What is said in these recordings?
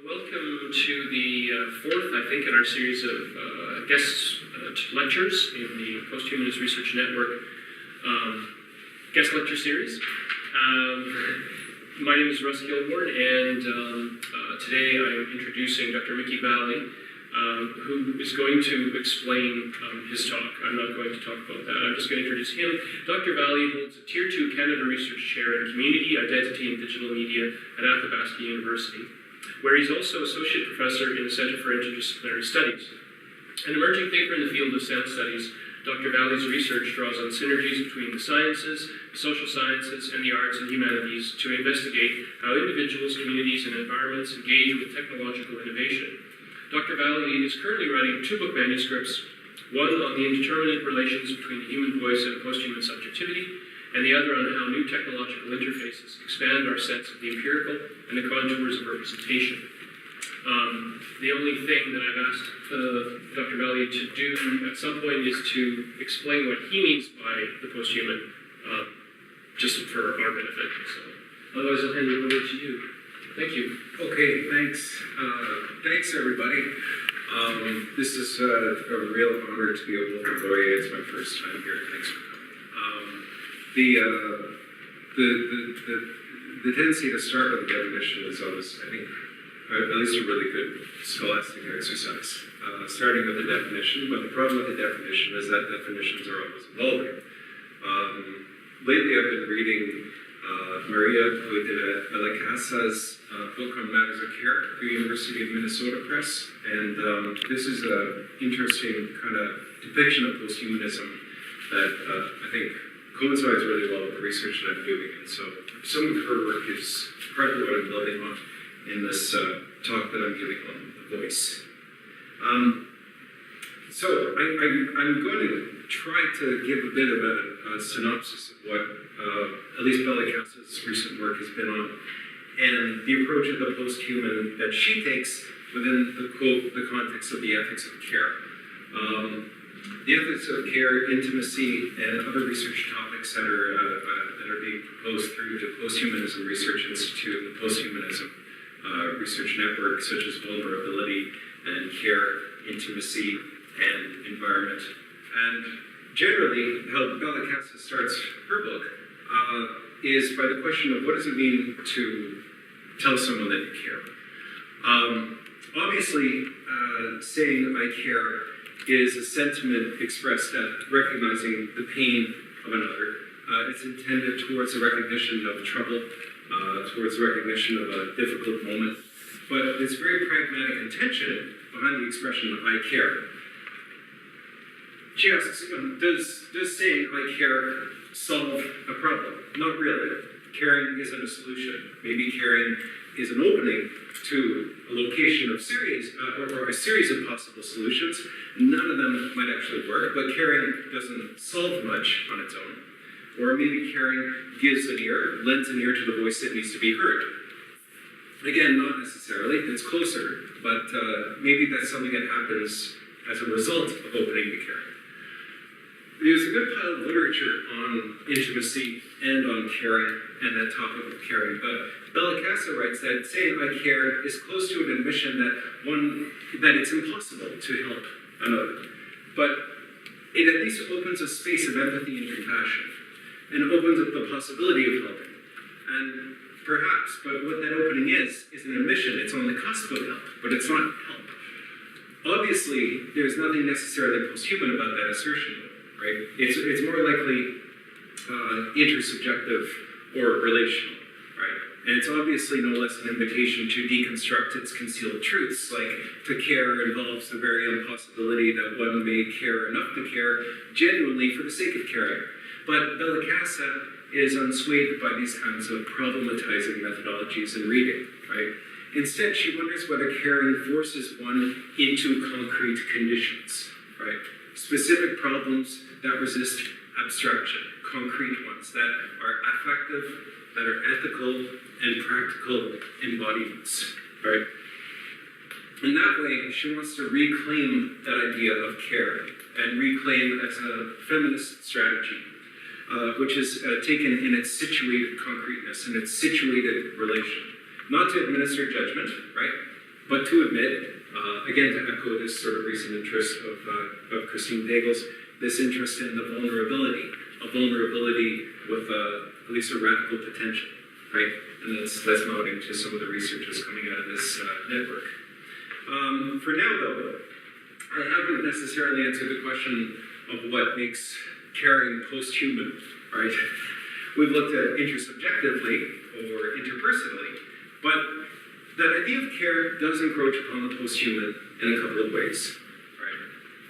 Welcome to the fourth, I think, in our series of guest lectures in the Posthumanist Research Network guest lecture series. My name is Russ Gilmore, and today I am introducing Dr. Mickey Vallee, who is going to explain his talk. I'm not going to talk about that. I'm just going to introduce him. Dr. Vallee holds a Tier 2 Canada Research Chair in Community, Identity, and Digital Media at Athabasca University, where he's also Associate Professor in the Center for Interdisciplinary Studies. An emerging thinker in the field of sound studies, Dr. Vallee's research draws on synergies between the sciences, the social sciences, and the arts and humanities to investigate how individuals, communities, and environments engage with technological innovation. Dr. Vallee is currently writing 2 book manuscripts, one on the indeterminate relations between the human voice and posthuman subjectivity, and the other on how new technological interfaces expand our sense of the empirical and the contours of representation. The only thing that I've asked Dr. Vallee to do at some point is to explain what he means by the posthuman, just for our benefit. So, otherwise, I'll hand it over to you. Thank you. Okay, thanks. Thanks, everybody. This is a real honor to be able to join you. It's my first time here. Thanks for coming. The tendency to start with a definition is always, I think, at least a really good scholastic exercise. Starting with a definition, but the problem with the definition is that definitions are always evolving. Lately, I've been reading Maria Vallee-Casa's book on matters of care at the University of Minnesota Press, and this is an interesting kind of depiction of posthumanism that I think coincides really well with the research that I'm doing, and so some of her work is partly what I'm building on in this talk that I'm giving on the voice. So I'm going to try to give a bit of a synopsis of what at least Vallee-Casa's recent work has been on, and the approach of the posthuman that she takes within the quote, the context of the ethics of care. The ethics of care, intimacy, and other research topics that are being proposed through the Posthumanism Research Institute and the Posthumanism Research Network, such as vulnerability and care, intimacy, and environment. And generally, how Vallee-Casa starts her book is by the question of what does it mean to tell someone that you care. Obviously, saying I care is a sentiment expressed at recognizing the pain of another. It's intended towards the recognition of trouble, towards the recognition of a difficult moment, but there's very pragmatic intention behind the expression I care. She asks, does saying I care solve a problem? Not really. Caring isn't a solution. Maybe caring is an opening to a location of or a series of possible solutions. None of them might actually work, but caring doesn't solve much on its own. Or maybe caring gives an ear, lends an ear to the voice that needs to be heard. Again, not necessarily, it's closer, but maybe that's something that happens as a result of opening to caring. There's a good pile of literature on intimacy and on caring and that topic of caring, but Vallee-Casa writes that saying I care is close to an admission that it's impossible to help another. But it at least opens a space of empathy and compassion, and opens up the possibility of helping. And perhaps, but what that opening is an admission. It's on the cusp of help, but it's not help. Obviously, there's nothing necessarily posthuman about that assertion, right? It's more likely intersubjective or relational, right? And it's obviously no less an invitation to deconstruct its concealed truths, like to care involves the very impossibility that one may care enough to care genuinely for the sake of caring. But Vallee-Casa is unswayed by these kinds of problematizing methodologies in reading, right? Instead, she wonders whether caring forces one into concrete conditions, right? Specific problems that resist abstraction, concrete ones that are affective, that are ethical and practical embodiments, right? In that way, she wants to reclaim that idea of care and reclaim it as a feminist strategy, which is taken in its situated concreteness and its situated relation. Not to administer judgment, right? But to admit, again, to echo this sort of recent interest of Christine Daigle's, this interest in the vulnerability, a vulnerability with at least a radical potential, right? And that's nodding to some of the research that's coming out of this network. For now, though, I haven't necessarily answered the question of what makes caring post-human, right? We've looked at intersubjectively or interpersonally, but that idea of care does encroach upon the post-human in a couple of ways, right?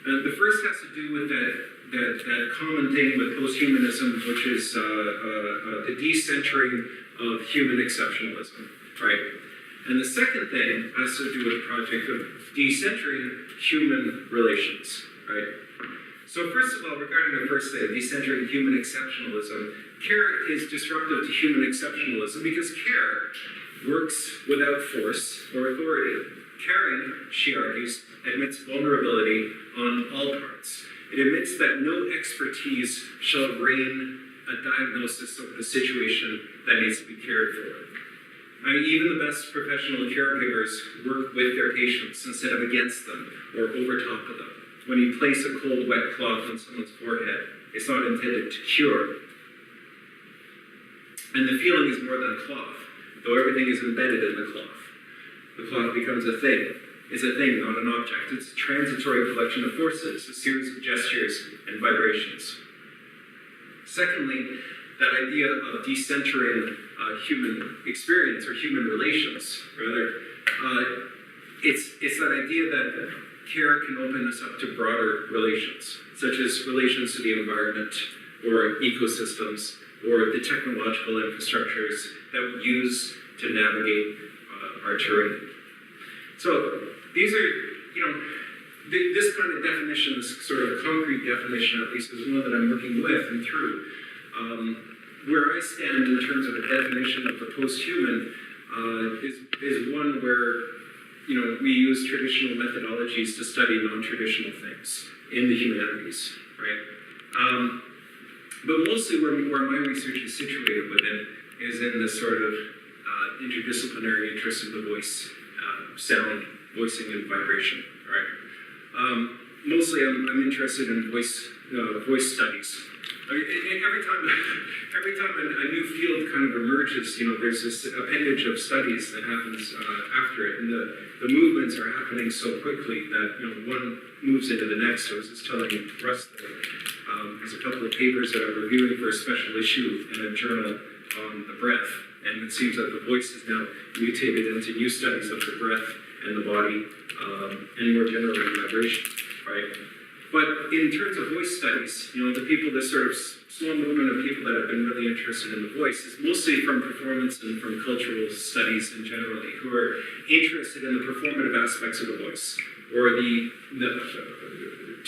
And the first has to do with that common thing with posthumanism, which is the decentering of human exceptionalism, right? And the second thing has to do with the project of decentering human relations, right? So first of all, regarding the first thing, decentering human exceptionalism, care is disruptive to human exceptionalism because care works without force or authority. Caring, she argues, admits vulnerability on all parts. It admits that no expertise shall reign a diagnosis of the situation that needs to be cared for. I mean, even the best professional caregivers work with their patients instead of against them or over top of them. When you place a cold, wet cloth on someone's forehead, it's not intended to cure. And the feeling is more than a cloth, though everything is embedded in the cloth. The cloth becomes a thing. It's a thing, not an object. It's a transitory collection of forces, a series of gestures and vibrations. Secondly, that idea of decentering human experience or human relations, rather, it's that idea that care can open us up to broader relations, such as relations to the environment or ecosystems or the technological infrastructures that we use to navigate our terrain. So these are, this kind of definition, this sort of concrete definition at least, is one that I'm working with and through. Where I stand in terms of a definition of the post-human is one where we use traditional methodologies to study non-traditional things in the humanities, right? But mostly where my research is situated within is in this sort of interdisciplinary interest in the voice, sound, voicing, and vibration, right? Mostly I'm interested in voice studies. Every time a new field kind of emerges, there's this appendage of studies that happens after it, and the movements are happening so quickly that one moves into the next. So I was just telling Russ that there's a couple of papers that I'm reviewing for a special issue in a journal on the breath, and it seems that the voice is now mutated into new studies of the breath and the body, and more generally vibration, right? But in terms of voice studies, the people, this sort of small movement of people that have been really interested in the voice is mostly from performance and from cultural studies in generally, who are interested in the performative aspects of the voice, or to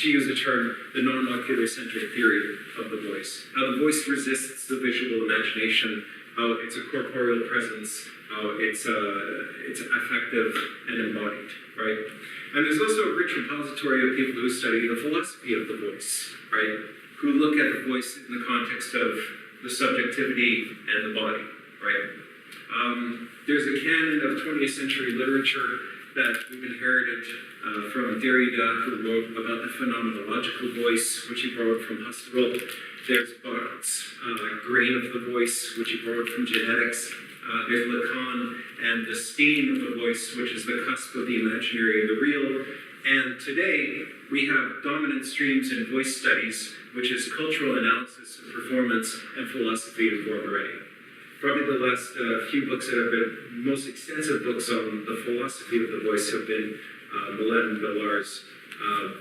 use the term, the non-ocular centric theory of the voice. How the voice resists the visual imagination, how it's a corporeal presence, how it's affective and embodied, right? And there's also a rich repository of people who study the philosophy of the voice, right? Who look at the voice in the context of the subjectivity and the body, right? There's a canon of 20th century literature that we've inherited from Derrida, who wrote about the phenomenological voice, which he borrowed from Husserl. There's Barthes' grain of the voice, which he borrowed from genetics. There's Lacan and the stain of the voice, which is the cusp of the imaginary and the real. And today, we have dominant streams in voice studies, which is cultural analysis of performance and philosophy and form writing. Probably the last few books that have been most extensive books on the philosophy of the voice have been Millett and Villar's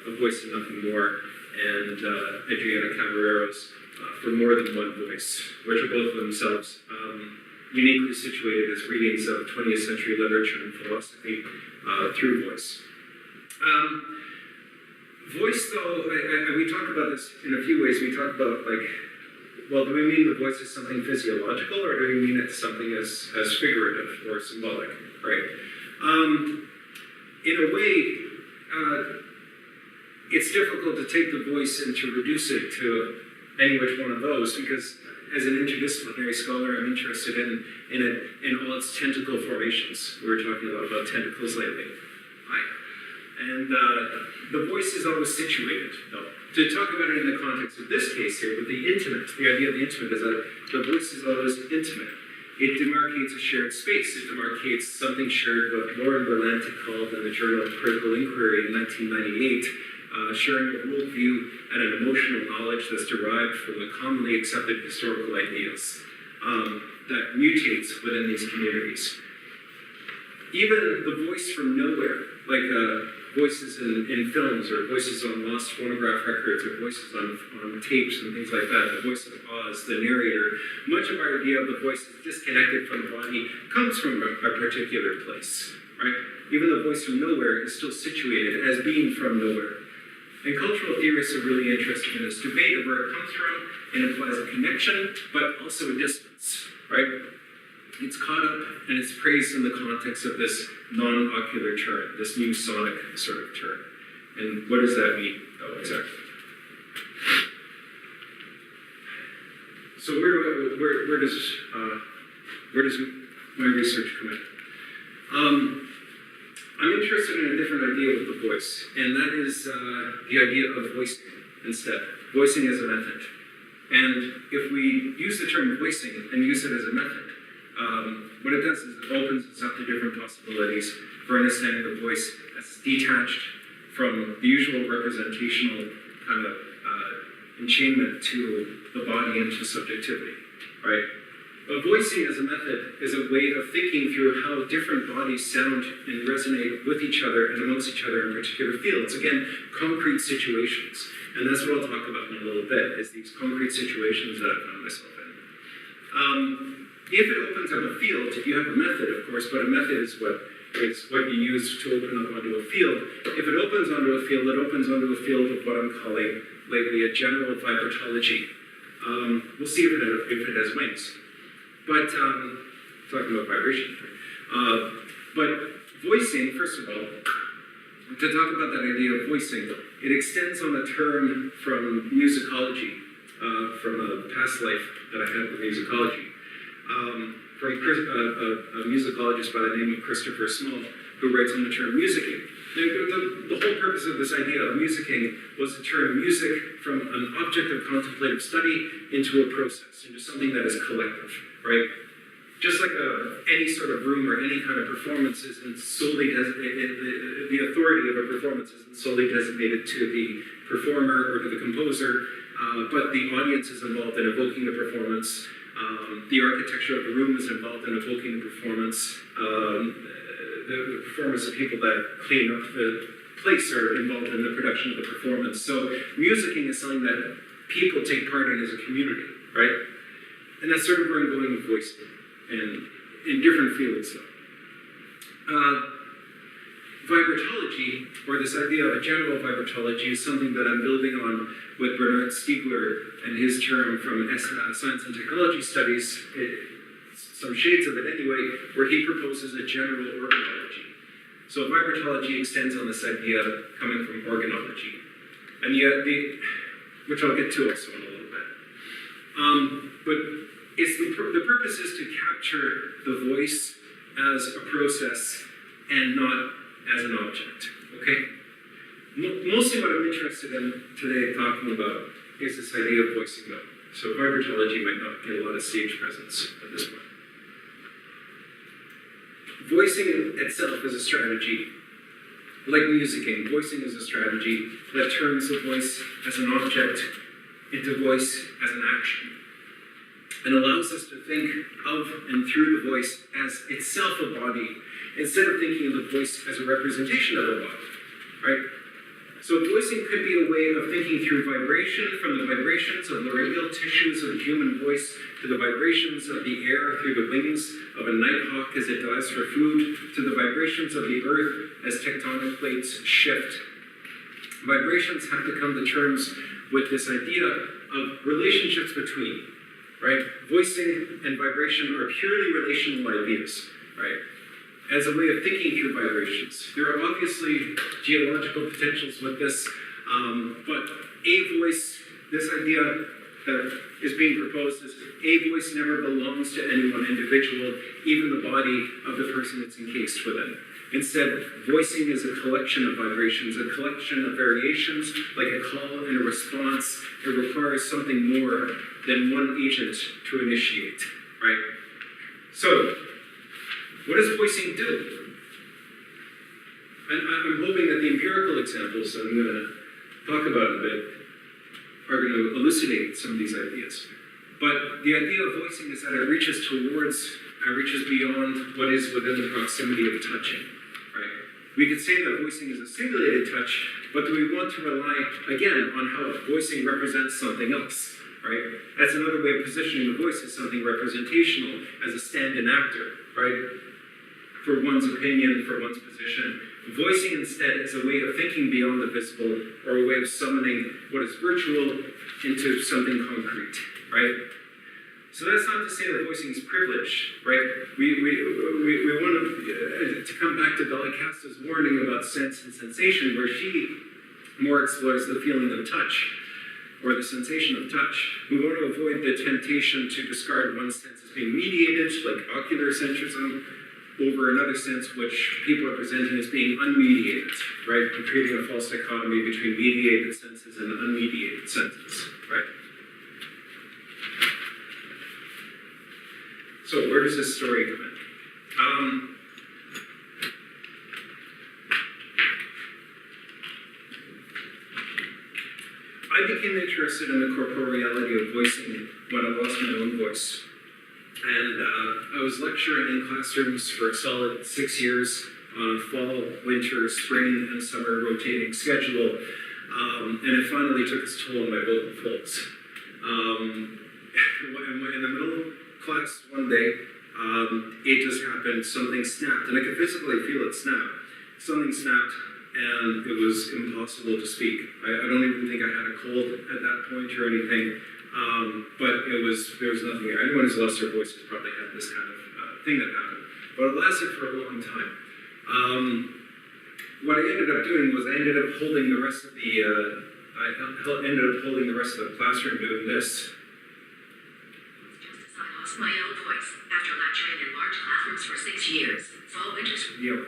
A Voice and Nothing More, and Adriana Caballero's For More Than One Voice, which are both themselves uniquely situated as readings of 20th century literature and philosophy through voice. Voice, though, we talk about this in a few ways. We talk about, do we mean the voice is something physiological, or do we mean it's something as figurative or symbolic, right? In a way, it's difficult to take the voice and to reduce it to any which one of those, because as an interdisciplinary scholar, I'm interested in all its tentacle formations. We were talking a lot about tentacles lately. And the voice is always situated, though. To talk about it in the context of this case here, with the intimate, the idea of the intimate is that the voice is always intimate. It demarcates a shared space. It demarcates something shared, what Lauren Berlanti called in the Journal of Critical Inquiry in 1998, sharing a worldview and an emotional knowledge that's derived from the commonly accepted historical ideas that mutates within these communities. Even the voice from nowhere, like voices in films, or voices on lost phonograph records, or voices on tapes and things like that, the voice of Oz, the narrator, much of our idea of the voice is disconnected from the body, comes from a particular place, right? Even the voice from nowhere is still situated as being from nowhere. And cultural theorists are really interested in this debate of where it comes from. It implies a connection, but also a distance, right? It's caught up and it's praised in the context of this non-ocular turn, this new sonic sort of turn. And what does that mean? Oh, exactly. So where does my research come in? I'm interested in a different idea with the voice, and that is the idea of voicing instead. Voicing as a method. And if we use the term voicing and use it as a method, what it does is it opens us up to different possibilities for understanding the voice as detached from the usual representational kind of enchainment to the body and to subjectivity, right? But voicing as a method is a way of thinking through how different bodies sound and resonate with each other and amongst each other in particular fields. Again, concrete situations. And that's what I'll talk about in a little bit, is these concrete situations that I've found myself in. If it opens up a field, if you have a method, of course, but a method is what you use to open up onto a field. If it opens onto a field, it opens onto a field of what I'm calling lately a general vibratology. We'll see if it has wings. But, talking about vibration. But voicing, first of all, to talk about that idea of voicing, it extends on a term from musicology, from a past life that I had with musicology. From a musicologist by the name of Christopher Small, who writes on the term musicking. The whole purpose of this idea of musicking was to turn music from an object of contemplative study into a process, into something that is collective, right? Just like any sort of room or any kind of performance isn't solely the authority of a performance isn't solely designated to the performer or to the composer, but the audience is involved in evoking the performance. The architecture of the room is involved in evoking the performance. The performance of people that clean up the place are involved in the production of the performance. So musicking is something that people take part in as a community, right? And that's sort of where I'm going with voicing, and in different fields though. Vibratology, or this idea of a general vibratology, is something that I'm building on with Bernard Stiegler and his term from Science and Technology Studies, some shades of it anyway, where he proposes a general organology. So vibratology extends on this idea coming from organology, and yet which I'll get to also in a little bit. But it's the purpose is to capture the voice as a process and not as an object, okay? Mostly what I'm interested in today talking about is this idea of voicing though. So vibratology might not get a lot of stage presence at this point. Voicing itself is a strategy. Like musicking, voicing is a strategy that turns the voice as an object into voice as an action, and allows us to think of and through the voice as itself a body, instead of thinking of the voice as a representation of a body, right? So voicing could be a way of thinking through vibration, from the vibrations of laryngeal tissues of the human voice to the vibrations of the air through the wings of a nighthawk as it dives for food, to the vibrations of the earth as tectonic plates shift. Vibrations have to come to terms with this idea of relationships between, right? Voicing and vibration are purely relational ideas, right? As a way of thinking through vibrations. There are obviously geological potentials with this, but a voice, this idea that is being proposed is a voice never belongs to any one individual, even the body of the person it's encased within. Instead, voicing is a collection of vibrations, a collection of variations, like a call and a response. It requires something more than one agent to initiate, right? So, what does voicing do? I'm hoping that the empirical examples that I'm going to talk about a bit are going to elucidate some of these ideas. But the idea of voicing is that it reaches beyond what is within the proximity of touching, right? We could say that voicing is a simulated touch, but do we want to rely, again, on how voicing represents something else, right? That's another way of positioning the voice as something representational, as a stand-in actor, right? For one's opinion, for one's position. Voicing instead is a way of thinking beyond the visible, or a way of summoning what is virtual into something concrete, right? So that's not to say that voicing is privileged, right? We want to come back to Vallee warning about sense and sensation, where she more explores the feeling of touch, or the sensation of touch. We want to avoid the temptation to discard one sense as being mediated, like ocular centrism, over another sense which people are presenting as being unmediated, right? And creating a false dichotomy between mediated senses and unmediated senses, right? So where does this story come in? I became interested in the corporeality of voicing when I lost my own voice. And I was lecturing in classrooms for a solid 6 years on a fall, winter, spring, and summer rotating schedule. And it finally took its toll on my vocal folds. In the middle of class one day, it just happened, something snapped, and I could physically feel it snap. Something snapped, and it was impossible to speak. I don't even think I had a cold at that point or anything. But there was nothing there. Anyone who's lost their voice has probably had this kind of thing that happened. But it lasted for a long time. What I ended up doing was I ended up holding the rest of the classroom doing this. Just as I lost my own voice after lecturing in large classrooms for 6 years. Fall, winter,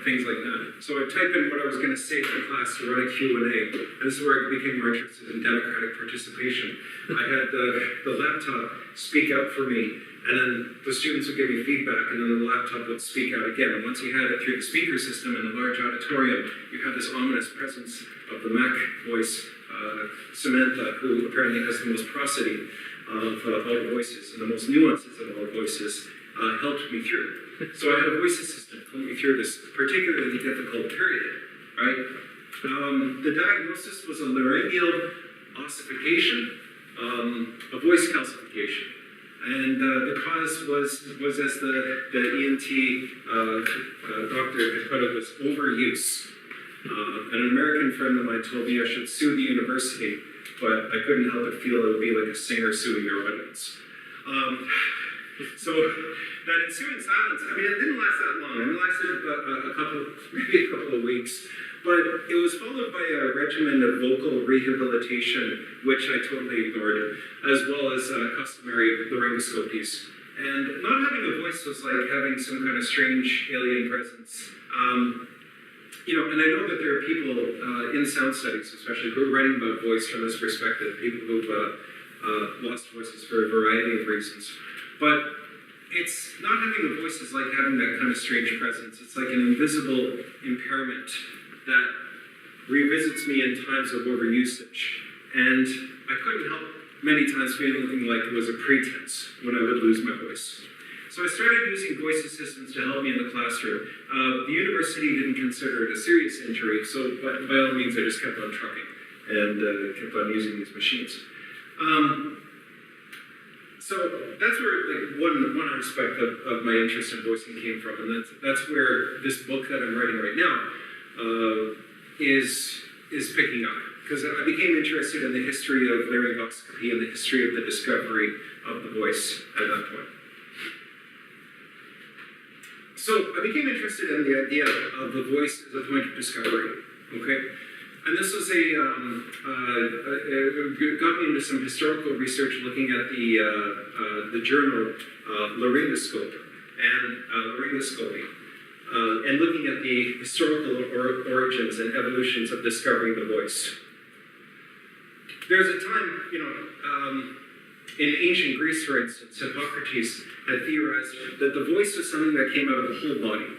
Things like that. So I typed in what I was going to say to the class to run a Q&A. And this is where I became more interested in democratic participation. I had the laptop speak out for me, and then the students would give me feedback, and then the laptop would speak out again. And once you had it through the speaker system in a large auditorium, you had this ominous presence of the Mac voice, Samantha, who apparently has the most prosody of all voices, and the most nuances of all voices, helped me through. So I had a voice assistant help me through this particularly difficult period, right? The diagnosis was a laryngeal ossification, a voice calcification. And the cause was as the ENT doctor had put it, was overuse. An American friend of mine told me I should sue the university, but I couldn't help but feel it would be like a singer suing their audience. So that ensuing silence, I mean, it didn't last that long. It lasted maybe a couple of weeks. But it was followed by a regimen of vocal rehabilitation, which I totally ignored, as well as customary laryngoscopies. And not having a voice was like having some kind of strange alien presence. And I know that there are people in sound studies, especially, who are writing about voice from this perspective, people who've lost voices for a variety of reasons. But it's not having a voice is like having that kind of strange presence. It's like an invisible impairment that revisits me in times of overusage. And I couldn't help many times feeling like it was a pretense when I would lose my voice. So I started using voice assistants to help me in the classroom. The university didn't consider it a serious injury, so by all means I just kept on trucking and kept on using these machines. So that's where one aspect of my interest in voicing came from, and that's where this book that I'm writing right now is picking up. Because I became interested in the history of laryngoscopy and the history of the discovery of the voice at that point. So I became interested in the idea of the voice as a point of discovery, okay? And this was got me into some historical research looking at the journal Laryngoscope and Laryngoscopy, and looking at the historical origins and evolutions of discovering the voice. There's a time, in ancient Greece, for instance, Hippocrates had theorized that the voice was something that came out of the whole body,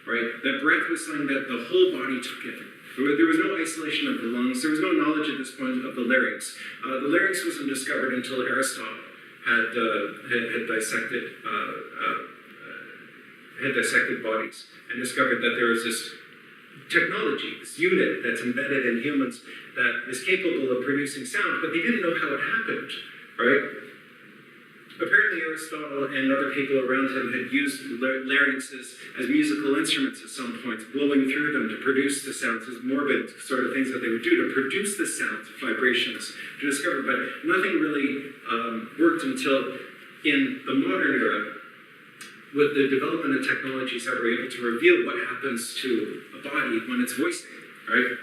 right? That breath was something that the whole body took in. There was no isolation of the lungs. There was no knowledge at this point of the larynx. The larynx wasn't discovered until Aristotle had dissected bodies and discovered that there was this technology, this unit that's embedded in humans that is capable of producing sound, but they didn't know how it happened, right? Apparently Aristotle and other people around him had used larynxes as musical instruments at some point, blowing through them to produce the sounds, as morbid sort of things that they would do to produce the sounds, vibrations, to discover, but nothing really worked until in the modern era, with the development of technologies that were able to reveal what happens to a body when it's voicing, right?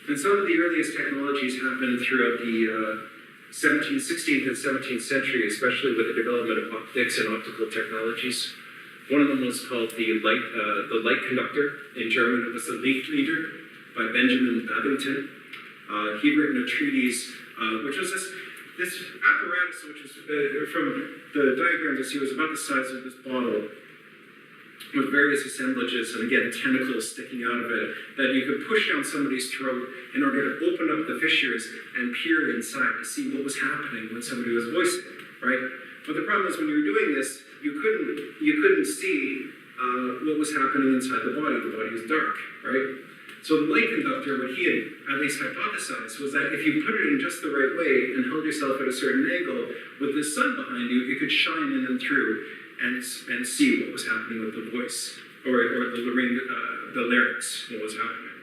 And some of the earliest technologies happened throughout the 16th and 17th century, especially with the development of optics and optical technologies. One of them was called the light conductor. In German, it was the Lichtleader by Benjamin Babington. He'd written a treatise, which was this apparatus, which is from the diagram you see, was about the size of this bottle, with various assemblages and again tentacles sticking out of it, that you could push down somebody's throat in order to open up the fissures and peer inside to see what was happening when somebody was voicing, right? But the problem is when you were doing this, you couldn't see what was happening inside the body. The body was dark, right? So the light conductor, what he had at least hypothesized, was that if you put it in just the right way and held yourself at a certain angle, with the sun behind you, it could shine in and through and see what was happening with the voice, or the larynx, what was happening.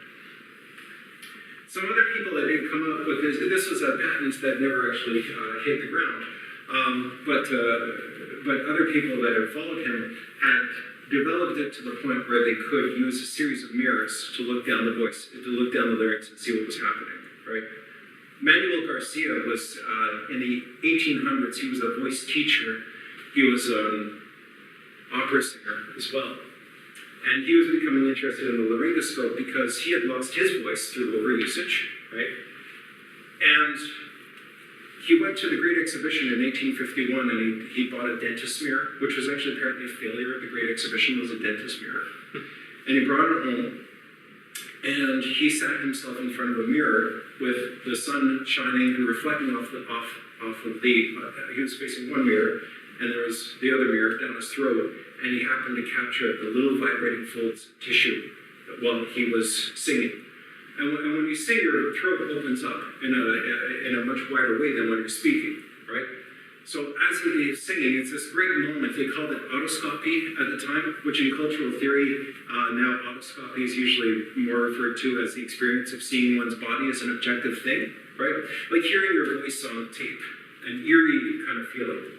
Some other people that didn't come up with this was a patent that never actually hit the ground, but other people that had followed him had developed it to the point where they could use a series of mirrors to look down the voice, to look down the larynx and see what was happening, right? Manuel Garcia was, in the 1800s, he was a voice teacher. He was opera singer as well. And he was becoming interested in the laryngoscope because he had lost his voice through overusage, right? And he went to the Great Exhibition in 1851 and he bought a dentist mirror, which was actually apparently a failure of the Great Exhibition, was a dentist mirror. And he brought it home and he sat himself in front of a mirror with the sun shining and reflecting off of he was facing one mirror, and there was the other mirror down his throat, and he happened to capture the little vibrating folds of tissue while he was singing. And when you sing, your throat opens up in a much wider way than when you're speaking, right? So as he was singing, it's this great moment. They called it autoscopy at the time, which in cultural theory, now autoscopy is usually more referred to as the experience of seeing one's body as an objective thing, right? Like hearing your voice on tape, an eerie kind of feeling.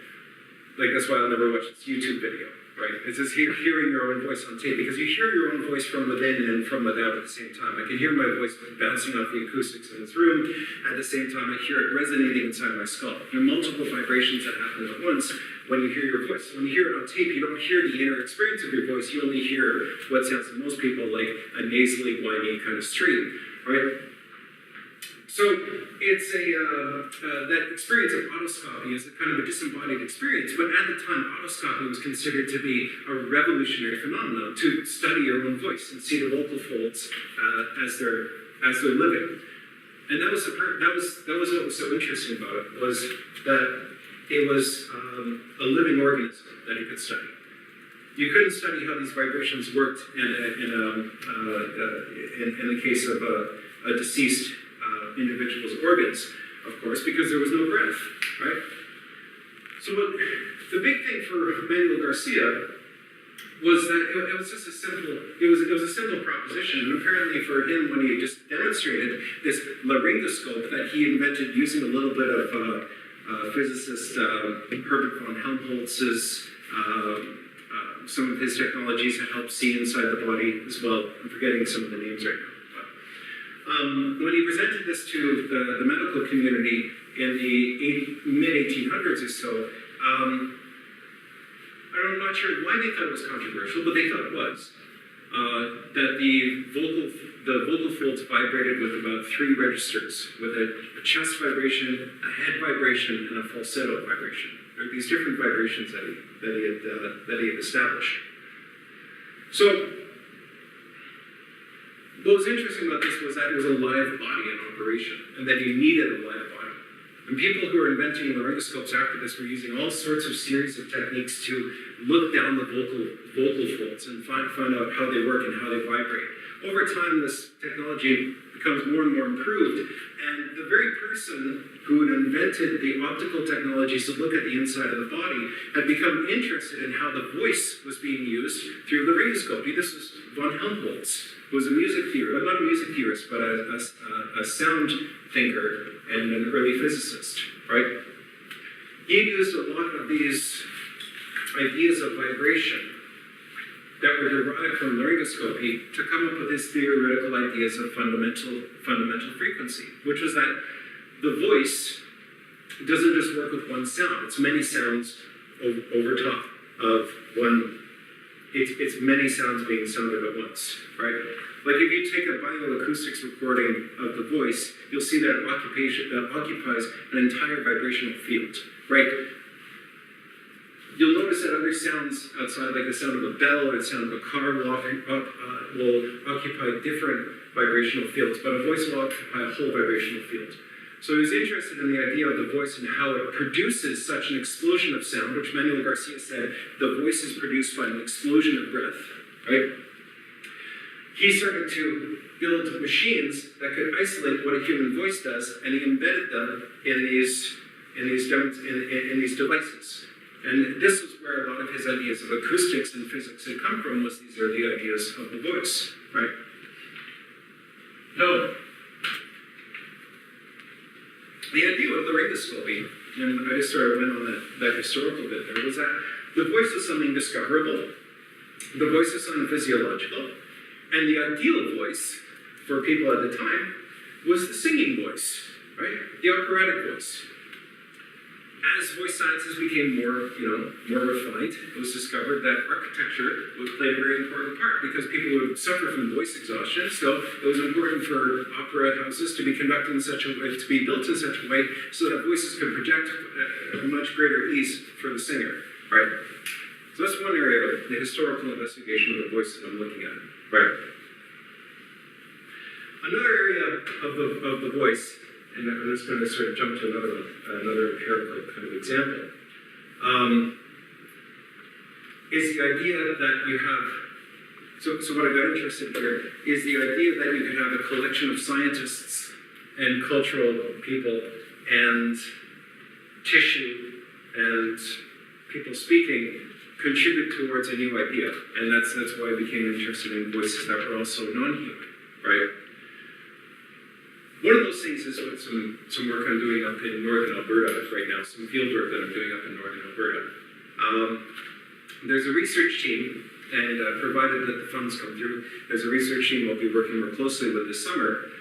Like that's why I'll never watch this YouTube video, right? It's just hearing your own voice on tape, because you hear your own voice from within and from without at the same time. I can hear my voice bouncing off the acoustics in this room. At the same time, I hear it resonating inside my skull. There are multiple vibrations that happen at once when you hear your voice. When you hear it on tape, you don't hear the inner experience of your voice. You only hear what sounds to most people like a nasally, whiny kind of stream, right? So it's that experience of autoscopy is a kind of a disembodied experience, but at the time, autoscopy was considered to be a revolutionary phenomenon, to study your own voice and see the vocal folds as they're living. And that was what was so interesting about it, was that it was a living organism that you could study. You couldn't study how these vibrations worked in the case of a deceased individual's organs, of course, because there was no breath, right? So the big thing for Manuel Garcia was that it was just a simple proposition, and apparently for him, when he just demonstrated this laryngoscope that he invented using a little bit of physicist Herbert von Helmholtz's some of his technologies that help see inside the body as well. I'm forgetting some of the names right now. When he presented this to the medical community in the mid-1800s or so, I'm not sure why they thought it was controversial, but they thought it was. That the vocal folds vibrated with about 3 registers, with a chest vibration, a head vibration, and a falsetto vibration. There are these different vibrations that he had established. So, what was interesting about this was that it was a live body in operation, and that you needed a live body. And people who were inventing laryngoscopes after this were using all sorts of series of techniques to look down the vocal folds and find out how they work and how they vibrate. Over time, this technology becomes more and more improved, and the very person who had invented the optical technologies to look at the inside of the body had become interested in how the voice was being used through laryngoscopy. This was von Helmholtz, who was a music theorist, not a music theorist, but a sound thinker and an early physicist, right? He used a lot of these ideas of vibration that were derived from laryngoscopy to come up with his theoretical ideas of fundamental frequency, which was that the voice doesn't just work with one sound, it's many sounds over top of one, it's many sounds being sounded at once, right? Like if you take a bioacoustics recording of the voice, you'll see that it occupies an entire vibrational field, right? You'll notice that other sounds outside, like the sound of a bell or the sound of a car, will occupy different vibrational fields, but a voice will occupy a whole vibrational field. So he was interested in the idea of the voice and how it produces such an explosion of sound, which Manuel Garcia said, the voice is produced by an explosion of breath, right? He started to build machines that could isolate what a human voice does, and he embedded them in these devices. And this is where a lot of his ideas of acoustics and physics had come from, was these early ideas of the voice, right? Now, the idea of laryngoscopy, and I just sort of went on that historical bit there, was that the voice is something discoverable, the voice is something physiological, and the ideal voice for people at the time was the singing voice, right? The operatic voice. As voice sciences became more refined, it was discovered that architecture would play a very important part because people would suffer from voice exhaustion. So it was important for opera houses to be conducted in such a way, to be built in such a way, so that voices could project a much greater ease for the singer, right? So that's one area of the historical investigation of the voice that I'm looking at, right? Another area of the voice, and I'm just going to sort of jump to another empirical kind of example, is the idea that you have, so what I got interested here is the idea that you could have a collection of scientists and cultural people and tissue and people speaking contribute towards a new idea. And that's why I became interested in voices that were also non-human, right? One of those things is what some work I'm doing up in northern Alberta right now, some field work that I'm doing up in northern Alberta. There's a research team, and provided that the funds come through, there's a research team I'll be working more closely with this summer,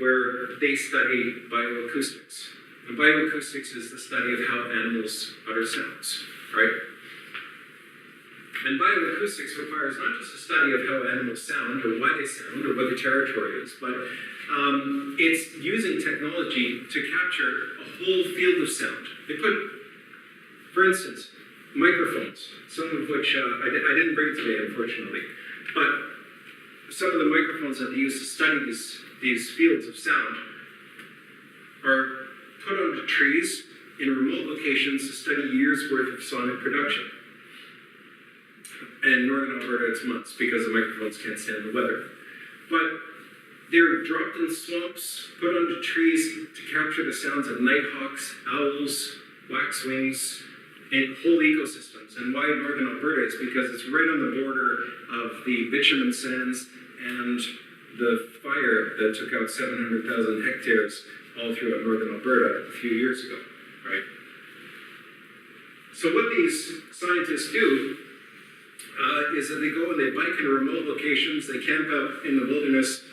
where they study bioacoustics. And bioacoustics is the study of how animals utter sounds, right? And bioacoustics requires not just a study of how animals sound, or why they sound, or what the territory is, but it's using technology to capture a whole field of sound. They put, for instance, microphones, some of which I didn't bring today, unfortunately, but some of the microphones that they use to study these fields of sound are put onto trees in remote locations to study years' worth of sonic production. And in northern Alberta, it's months because the microphones can't stand the weather. But they're dropped in swamps, put onto trees to capture the sounds of nighthawks, owls, waxwings, and whole ecosystems. And why northern Alberta is because it's right on the border of the bitumen sands and the fire that took out 700,000 hectares all throughout northern Alberta a few years ago, right? So what these scientists do is that they go and they bike in remote locations, they camp out in the wilderness,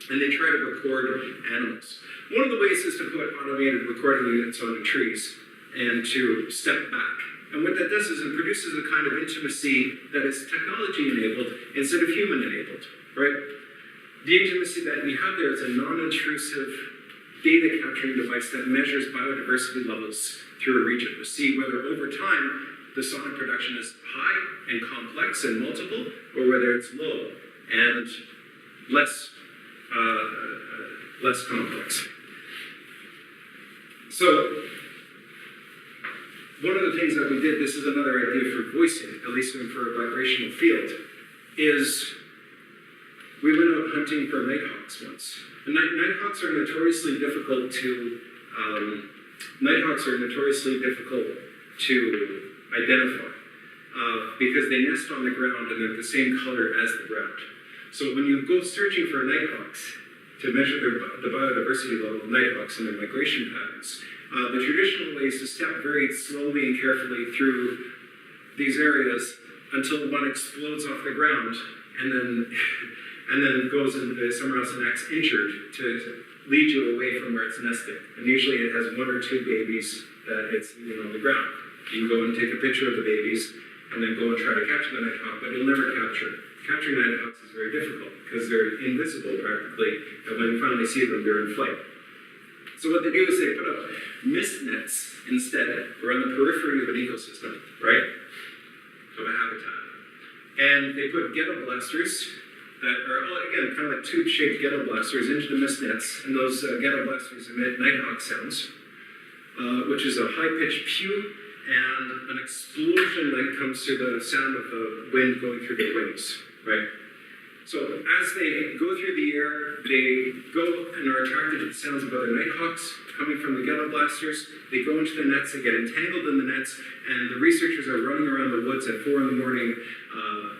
and they try to record animals. One of the ways is to put automated recording units onto trees and to step back. And what that does is it produces a kind of intimacy that is technology-enabled instead of human-enabled, right? The intimacy that we have there is a non-intrusive data capturing device that measures biodiversity levels through a region to see whether over time the sonic production is high and complex and multiple, or whether it's low and less complex. So, one of the things that we did, this is another idea for voicing, at least for a vibrational field, is we went out hunting for nighthawks once. And nighthawks are notoriously difficult to identify because they nest on the ground and they're the same color as the ground. So when you go searching for nighthawks to measure the biodiversity level of nighthawks and their migration patterns, the traditional way is to step very slowly and carefully through these areas until one explodes off the ground and then goes into somewhere else and acts injured to lead you away from where it's nesting. And usually it has one or two babies that it's leaving on the ground. You can go and take a picture of the babies and then go and try to capture the nighthawk, but you'll never capture it. Capturing nighthawks is very difficult because they're invisible practically, and when you finally see them, they're in flight. So what they do is they put up mist nets instead, or on the periphery of an ecosystem, right? Of a habitat. And they put ghetto blasters that are, again, kind of like tube-shaped ghetto blasters into the mist nets, and those ghetto blasters emit nighthawk sounds, which is a high-pitched pew and an explosion that comes through the sound of the wind going through their wings, right? So as they go through the air, they go and are attracted to the sounds of other nighthawks coming from the ghetto blasters. They go into the nets, they get entangled in the nets, and the researchers are running around the woods at 4 in the morning,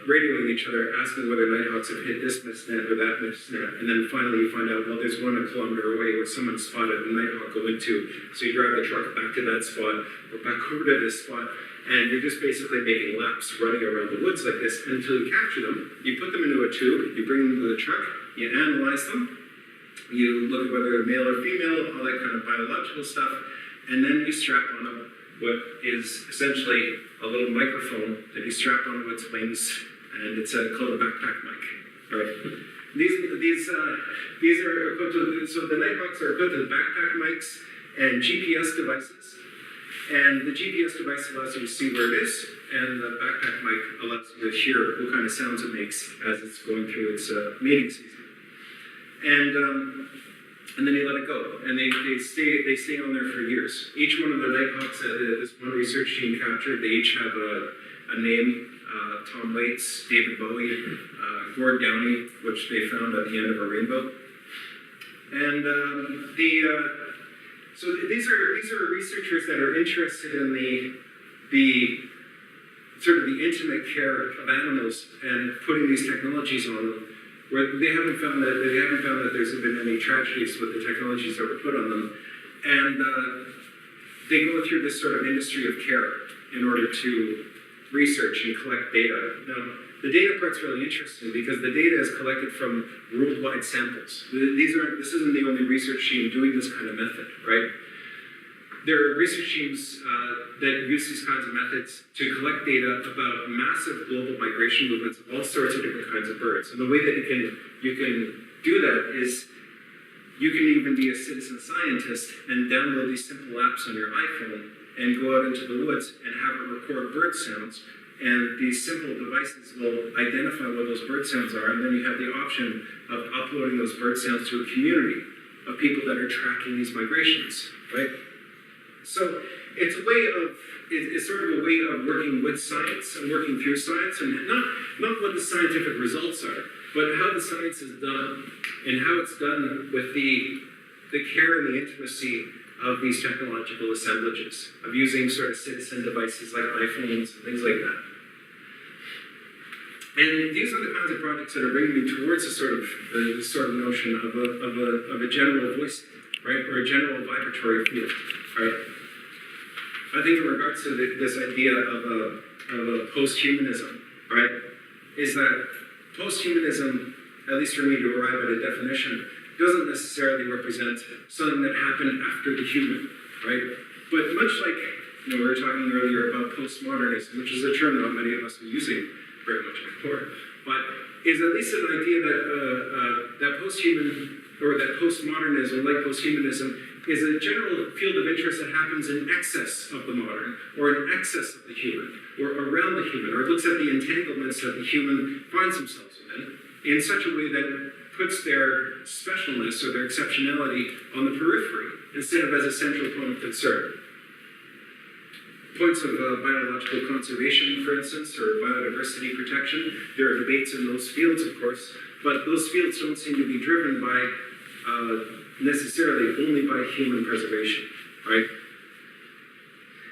radioing each other, asking whether nighthawks have hit this mist net or that mist net. And then finally you find out, well, there's one a kilometer away where someone spotted a nighthawk go into. So you drive the truck back to that spot, or back over to this spot, and you're just basically making laps running around the woods like this until you capture them. You put them into a tube, you bring them to the truck, you analyze them, you look at whether they're male or female, all that kind of biological stuff, and then you strap on them what is essentially a little microphone that you strap onto its wings, and it's called a backpack mic. Right? These are equipped to, so the nighthawks are equipped with backpack mics and GPS devices. And the GPS device allows you to see where it is, and the backpack mic allows you to hear what kind of sounds it makes as it's going through its mating season. And then you let it go, and they stay on there for years. Each one of the nighthawks that this one research team captured, they each have a name. Tom Waits, David Bowie, Gord Downey, which they found at the end of a rainbow. And so these are researchers that are interested in the sort of the intimate care of animals and putting these technologies on them, where they haven't found that there's been any tragedies with the technologies that were put on them, and they go through this sort of industry of care in order to research and collect data. Now, the data part's really interesting because the data is collected from worldwide samples. This isn't the only research team doing this kind of method, right? There are research teams that use these kinds of methods to collect data about massive global migration movements of all sorts of different kinds of birds. And the way that you can do that is you can even be a citizen scientist and download these simple apps on your iPhone and go out into the woods and have it record bird sounds. And these simple devices will identify what those bird sounds are, and then you have the option of uploading those bird sounds to a community of people that are tracking these migrations, right? So it's sort of a way of working with science and working through science, and not what the scientific results are, but how the science is done and how it's done with the care and the intimacy of these technological assemblages, of using sort of citizen devices like iPhones and things like that. And these are the kinds of projects that are bringing me towards the sort of notion of a general voice, right, or a general vibratory field, right? I think in regards to this idea of a posthumanism, right, is that posthumanism at least for me to arrive at a definition, doesn't necessarily represent something that happened after the human, right? But much like, we were talking earlier about postmodernism, which is a term that not many of us are using very much anymore, but is at least an idea that that posthuman, or that postmodernism, like posthumanism, is a general field of interest that happens in excess of the modern, or in excess of the human, or around the human, or it looks at the entanglements that the human finds themselves in such a way that puts their specialness or their exceptionality on the periphery, instead of as a central point of concern. Points of biological conservation, for instance, or biodiversity protection, there are debates in those fields, of course, but those fields don't seem to be driven by necessarily only by human preservation, right?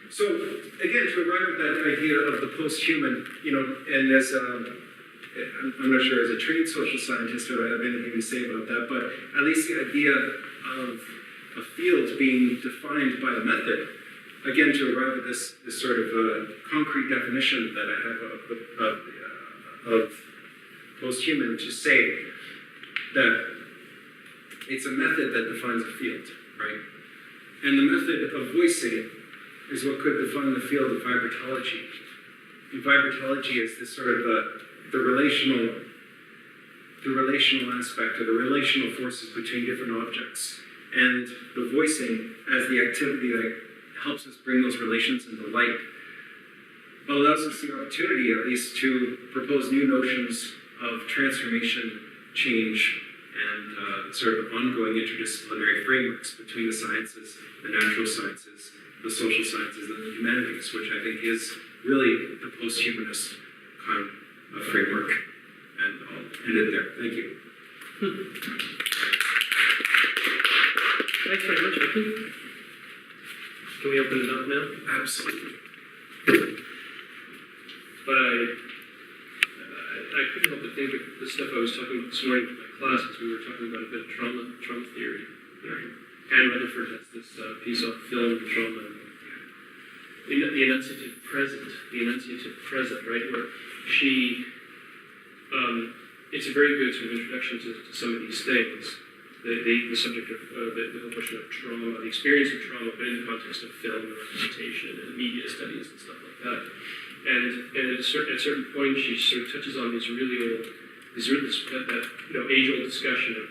So, again, to arrive at that idea of the post-human, and as, I'm not sure as a trained social scientist or I have anything to say about that, but at least the idea of a field being defined by a method, again, to arrive at this sort of concrete definition that I have of post-human, to say that it's a method that defines a field, right? And the method of voicing is what could define the field of vibratology. And vibratology is this sort of the relational aspect, or the relational forces between different objects, and the voicing as the activity that helps us bring those relations into light, allows us the opportunity, at least, to propose new notions of transformation, change, and sort of ongoing interdisciplinary frameworks between the sciences, the natural sciences, the social sciences, and the humanities, which I think is really the post-humanist kind of framework. And I'll end it there. Thank you. Thanks very much, Ricky. Can we open it up now? Absolutely. But I couldn't help but think of the stuff I was talking about this morning in my class, as we were talking about a bit of trauma theory. Anne Rutherford has this piece on film and trauma. The enunciative present, right, where she, it's a very good sort of introduction to some of these things. The subject of the whole question of trauma, the experience of trauma, but in the context of film and representation and media studies and stuff like that. And at a certain point, she sort of touches on these really old, age-old discussion of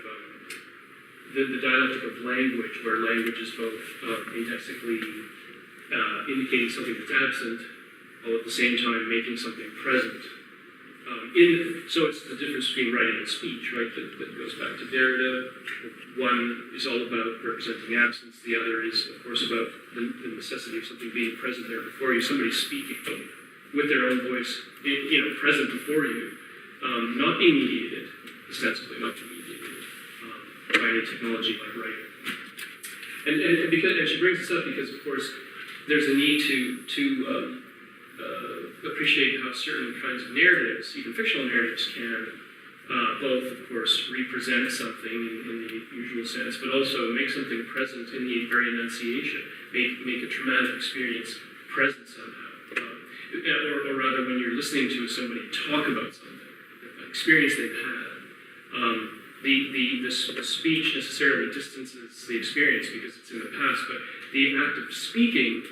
the dialectic of language, where language is both indexically indicating something that's absent, while at the same time making something present. So it's the difference between writing and speech, right, that goes back to Derrida. One is all about representing absence, the other is, of course, about the necessity of something being present there before you, somebody speaking with their own voice, present before you, not being mediated, ostensibly not being mediated by any technology like writing. And she brings this up because, of course, there's a need to appreciate how certain kinds of narratives, even fictional narratives, can both, of course, represent something in the usual sense, but also make something present in the very enunciation, make a traumatic experience present somehow. Or rather, when you're listening to somebody talk about something, an experience they've had, the speech necessarily distances the experience because it's in the past, but the act of speaking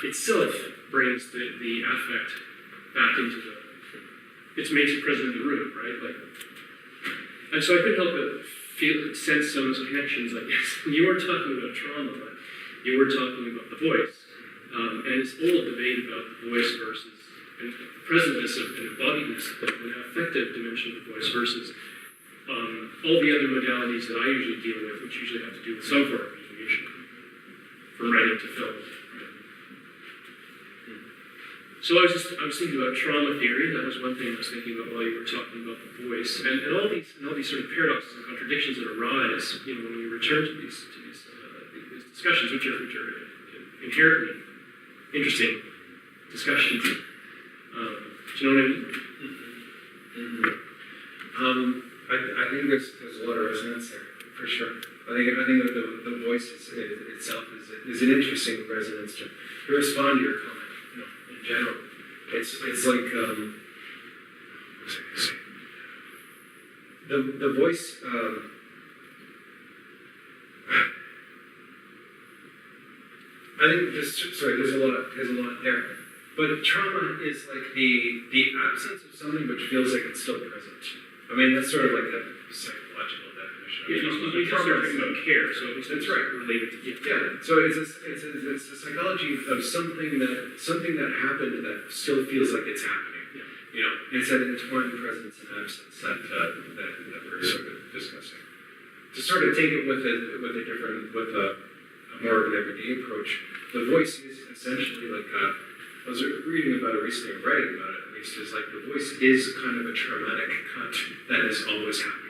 itself brings the affect back into it makes it present in the room, right? And so I couldn't help but sense some connections, I guess. You were talking about trauma, but you were talking about the voice. And this old debate about the voice versus and the presentness and embodiedness, the affective dimension of the voice versus all the other modalities that I usually deal with, which usually have to do with some form of mediation, from writing to film. So I was thinking about trauma theory. That was one thing I was thinking about while you were talking about the voice, and all these sort of paradoxes and contradictions that arise, when we return to these discussions, which are inherently interesting discussions. Do you know what I mean? I think there's a lot of resonance there, for sure. I think that the voice itself is an interesting resonance to respond to your comment. In general, it's like the voice, I think there's a lot there. But trauma is like the absence of something which feels like it's still present. I mean, that's sort of like a psychological definition of trauma. You start talking about care, so that's right. Related to Yeah. So it's a psychology of something that happened that still feels like it's happening. Yeah. You know, it's that entwined presence and absence that we're sort of discussing. To sort of take it with a more of an everyday approach, the voice is essentially like I was reading about it recently, or writing about it at least, is like the voice is kind of a traumatic cut that is always happening.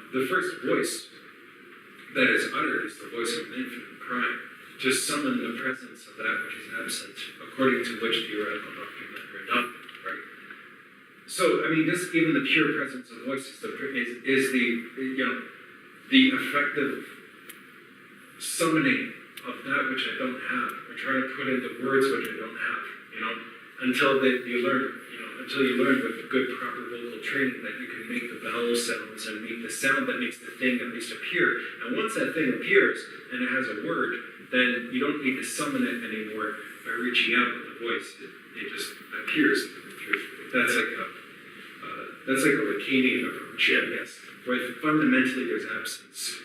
The first voice that is uttered is the voice of an infant crying, to summon the presence of that which is absent, according to which theoretical doctrine that we're adopting, right? So, I mean, just even the pure presence of voice is the effective summoning of that which I don't have, or trying to put into words which I don't have, you know, until you learn with good proper vocal training that you can make the vowel sounds and make the sound that makes the thing at least appear. And once that thing appears and it has a word, then you don't need to summon it anymore by reaching out with the voice. It just appears. That's like a Lacanian approach, I guess. Where fundamentally there's absence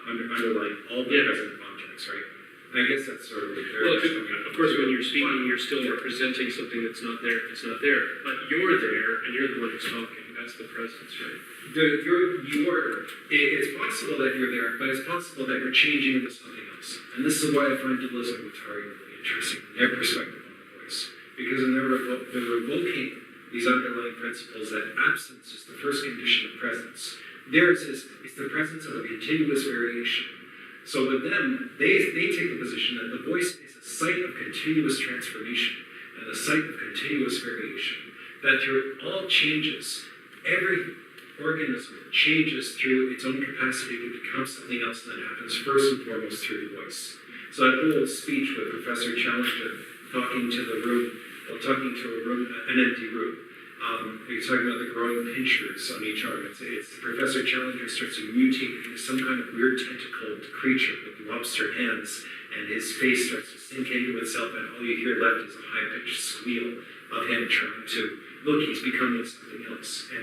underlying all the present objects, right? I guess that's sort of what well, of course, when you're speaking, you're still representing something that's not there. It's not there, but you're there, and you're the one who's talking. That's the presence, right? It's possible that you're there, but it's possible that you're changing into something else. And this is why I find Deleuze and Guattari really interesting, their perspective on the voice. Because they're revoking these underlying principles that absence is the first condition of presence. Theirs is the presence of a continuous variation. So with them, they take the position that the voice is a site of continuous transformation and a site of continuous variation. That through all changes, every organism changes through its own capacity to become something else, and that happens first and foremost through the voice. So that whole speech with Professor Challenger talking to an empty room. He's talking about the growing pinchers on each arm. It's Professor Challenger starts to mutate into some kind of weird tentacled creature with lobster hands, and his face starts to sink into itself, and all you hear left is a high-pitched squeal of him trying to look. He's becoming something else, and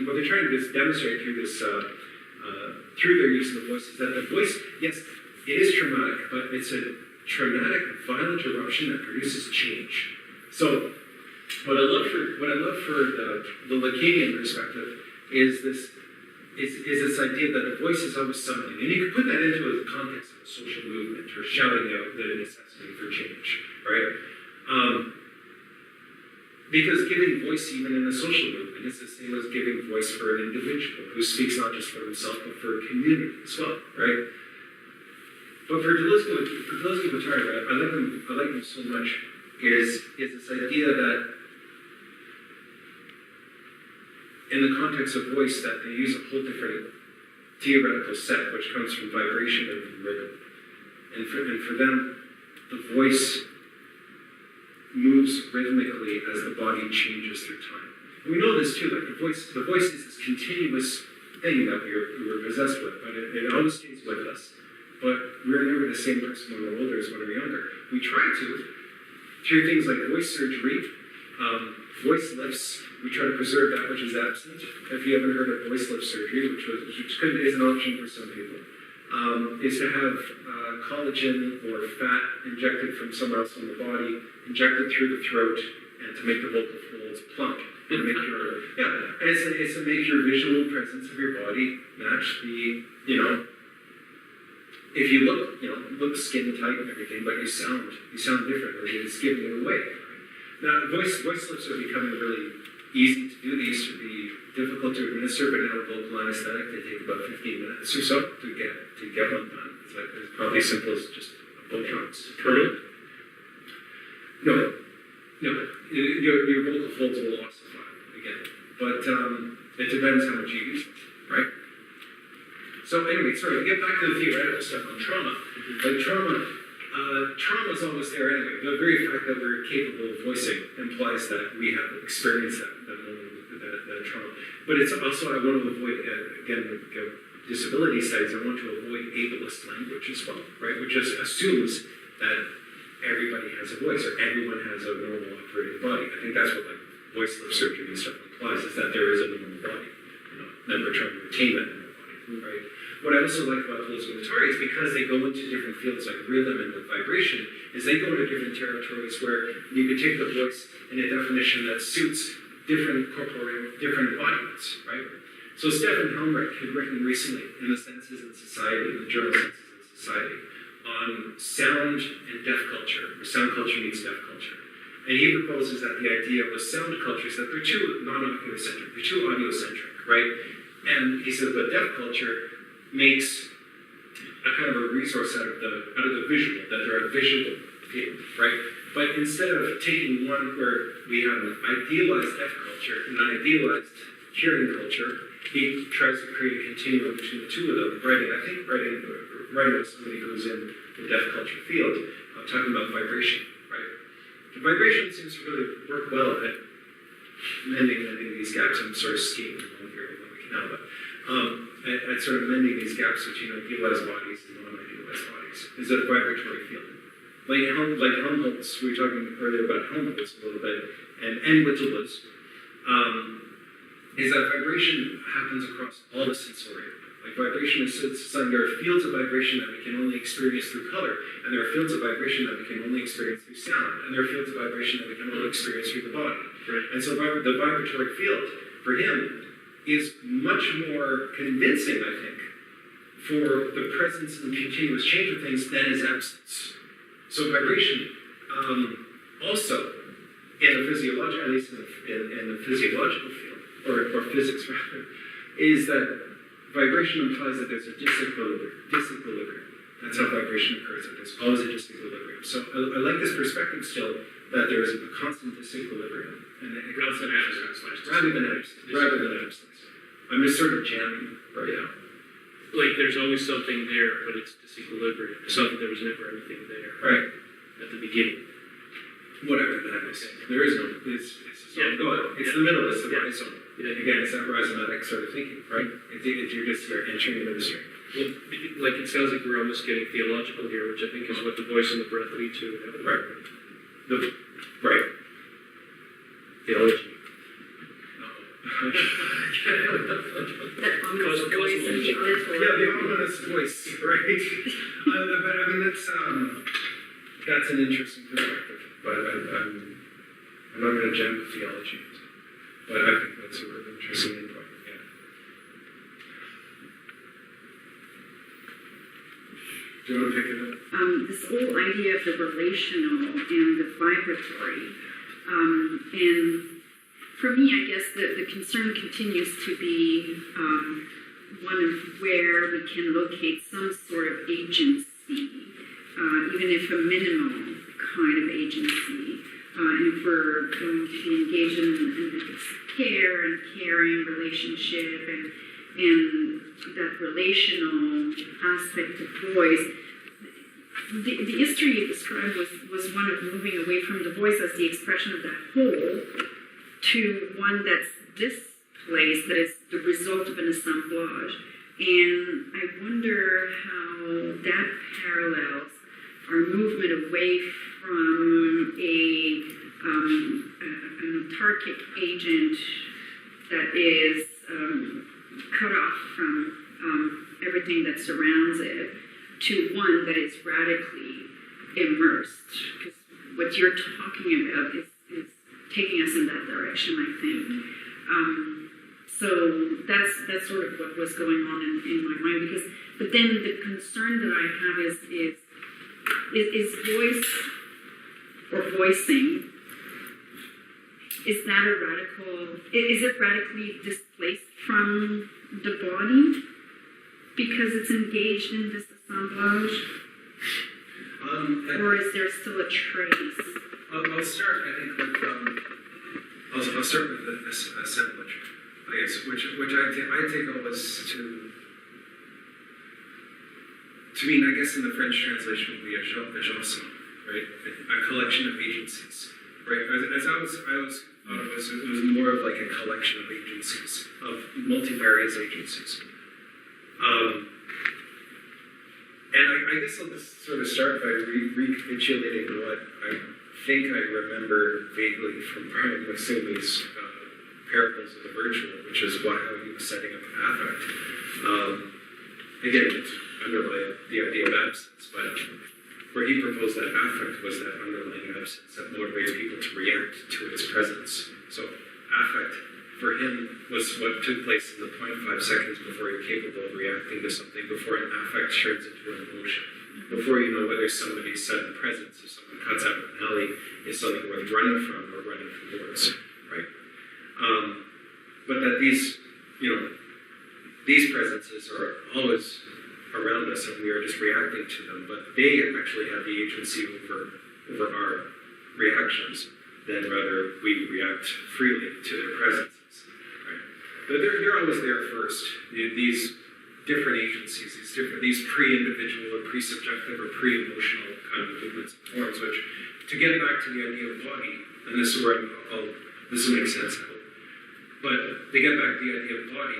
what they're trying to demonstrate through this, through their use of the voice, is that the voice, yes, it is traumatic, but it's a traumatic, violent eruption that produces change. So. What I love for the Lacanian perspective is this idea that the voice is always summoning, and you can put that into the context of a social movement or shouting out the necessity for change, right? Because giving voice even in a social movement is the same as giving voice for an individual who speaks not just for himself but for a community as well, right? But for Deleuze and Guattari, I like them so much. Is this idea that in the context of voice that they use a whole different theoretical set which comes from vibration and from rhythm. And for them, the voice moves rhythmically as the body changes through time. And we know this too, like the voice is this continuous thing that we were possessed with, but it always stays with us. But we're never the same person when we're older as when we're younger. We try to, through things like voice surgery, voice lifts. We try to preserve that which is absent. If you haven't heard of voice lift surgery, which is an option for some people, is to have collagen or fat injected from somewhere else in the body, injected through the throat, and to make the vocal folds plump. And make it's to make your visual presence of your body match the, if you look skin tight and everything, but you sound different, or it's giving it away. Now, voice lifts are becoming really easy to do. They used to be difficult to administer, but now with local anesthetic, they take about 15 minutes or so to get one done. It's probably as simple as just a Botox. Permanent? No. Your vocal folds will ossify again, but it depends how much you use them, right? So anyway, to get back to the theoretical stuff on trauma. Like trauma is always there anyway. The very fact that we're capable of voicing implies that we have experienced that the trauma. But it's also, I want to avoid, again, disability studies, I want to avoid ableist language as well, right? Which just assumes that everybody has a voice or everyone has a normal operating body. I think that's what like voice lip surgery and stuff implies, is that there is a normal body, that we're trying to retain that normal body, right? What I also like about posthumanitarians, because they go into different fields like rhythm and with vibration, is they go into different territories where you can take the voice in a definition that suits different corporeal, different embodiments, right? So Stefan Helmreich had written recently in the Senses in Society, in the journal Senses in Society, on sound and deaf culture, or sound culture meets deaf culture. And he proposes that the idea with sound culture is that they're too non-oculocentric, they're too audiocentric, right? And he says, but deaf culture makes a kind of a resource out of the visual, that they're a visual field, right? But instead of taking one where we have an idealized deaf culture and an idealized hearing culture, he tries to create a continuum between the two of them, writing with somebody who's in the deaf culture field, talking about vibration, right? The vibration seems to really work well at mending these gaps. I'm sort of skiing along here now, but at sort of mending these gaps between idealized bodies and non-idealized bodies. Is it a vibratory field? Like Helmholtz, we were talking earlier about Helmholtz a little bit, and with Deleuze, is that vibration happens across all the sensorium. Like vibration is something, there are fields of vibration that we can only experience through color, and there are fields of vibration that we can only experience through sound, and there are fields of vibration that we can only experience through the body. Right. And so the vibratory field, for him, is much more convincing, I think, for the presence and continuous change of things than its absence. So vibration, also, in the physiological, at least in the physiological field, or physics rather, is that vibration implies that there's a disequilibrium. That's how vibration occurs, that there's always a disequilibrium. So I like this perspective still, that there is a constant disequilibrium. And it constant absence. Rather than absence. I'm just sort of jamming right now. Like there's always something there, but it's disequilibrium. Something there was never anything there. Right. At the beginning. Whatever that is. There is no, it's the middle, it's the rhizome. Yeah. Again, it's that rhizomatic sort of thinking, right? You're entering into the stream. Well, like it sounds like we're almost getting theological here, which I think is what the voice and the breath lead to. Right. Right. Theology. Yeah, the ominous voice, right? But I mean, that's an interesting perspective. But I'm not going to jump theology. But I think that's a really interesting input. Yeah. Do you want to pick it up? This whole idea of the relational and the vibratory, and for me, I guess the concern continues to be one of where we can locate some sort of agency, even if a minimal kind of agency. And if we're going to be engaged in this care and caring relationship and that relational aspect of voice, the history you described was one of moving away from the voice as the expression of that whole to one that's displaced, that is the result of an assemblage. And I wonder how that parallels our movement away from an autarkic agent that is cut off from everything that surrounds it to one that is radically immersed. Because what you're talking about is taking us in that direction, I think. So that's sort of what was going on in my mind. But then the concern that I have is voice or voicing, is it radically displaced from the body because it's engaged in this assemblage? Or is there still a trace? I'll start, I think, with, I'll start with this assemblage, I guess, which I take always to mean, I guess in the French translation would be agencement, right? A collection of agencies. right? As I was thought of as it was more of like a collection of agencies, of multifarious agencies. And I guess I'll just sort of start by recapitulating what I think I remember vaguely from Brian Massumi's Parables of the Virtual, which is how he was setting up affect. Again, to underlie the idea of absence, but where he proposed that affect was that underlying absence that motivates people to react to its presence. So affect, for him, was what took place in the 0.5 seconds before you're capable of reacting to something, before an affect turns into an emotion. Before you know whether somebody's sudden presence, if someone cuts out of an alley, is something worth running from or running towards, right? But that these presences are always around us and we are just reacting to them, but they actually have the agency over our reactions, then rather we react freely to their presences, right? But they're always there first. These different agencies, these pre-individual or pre-subjective or pre-emotional kind of movements and forms, which, to get back to the idea of body, and this is where this will make sense, I hope, but to get back to the idea of body,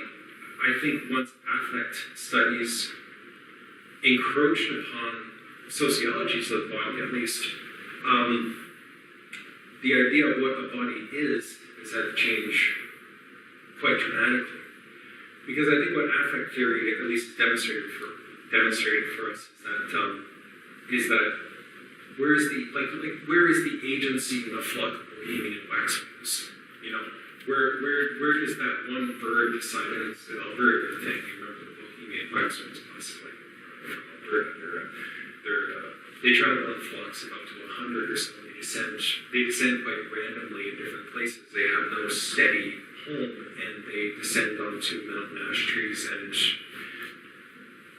I think once affect studies encroached upon sociologies of the body, at least, the idea of what a body is had to change quite dramatically. Because I think what affect theory at least demonstrated for us is that where is the agency in the flock of bohemian waxwings? You know, where does that one bird decide that it's an algorithmic thing? You remember the bohemian waxwings possibly? They travel in flocks of up to 100 or so. They descend quite randomly in different places. They have no steady home, and they descend onto mountain ash trees and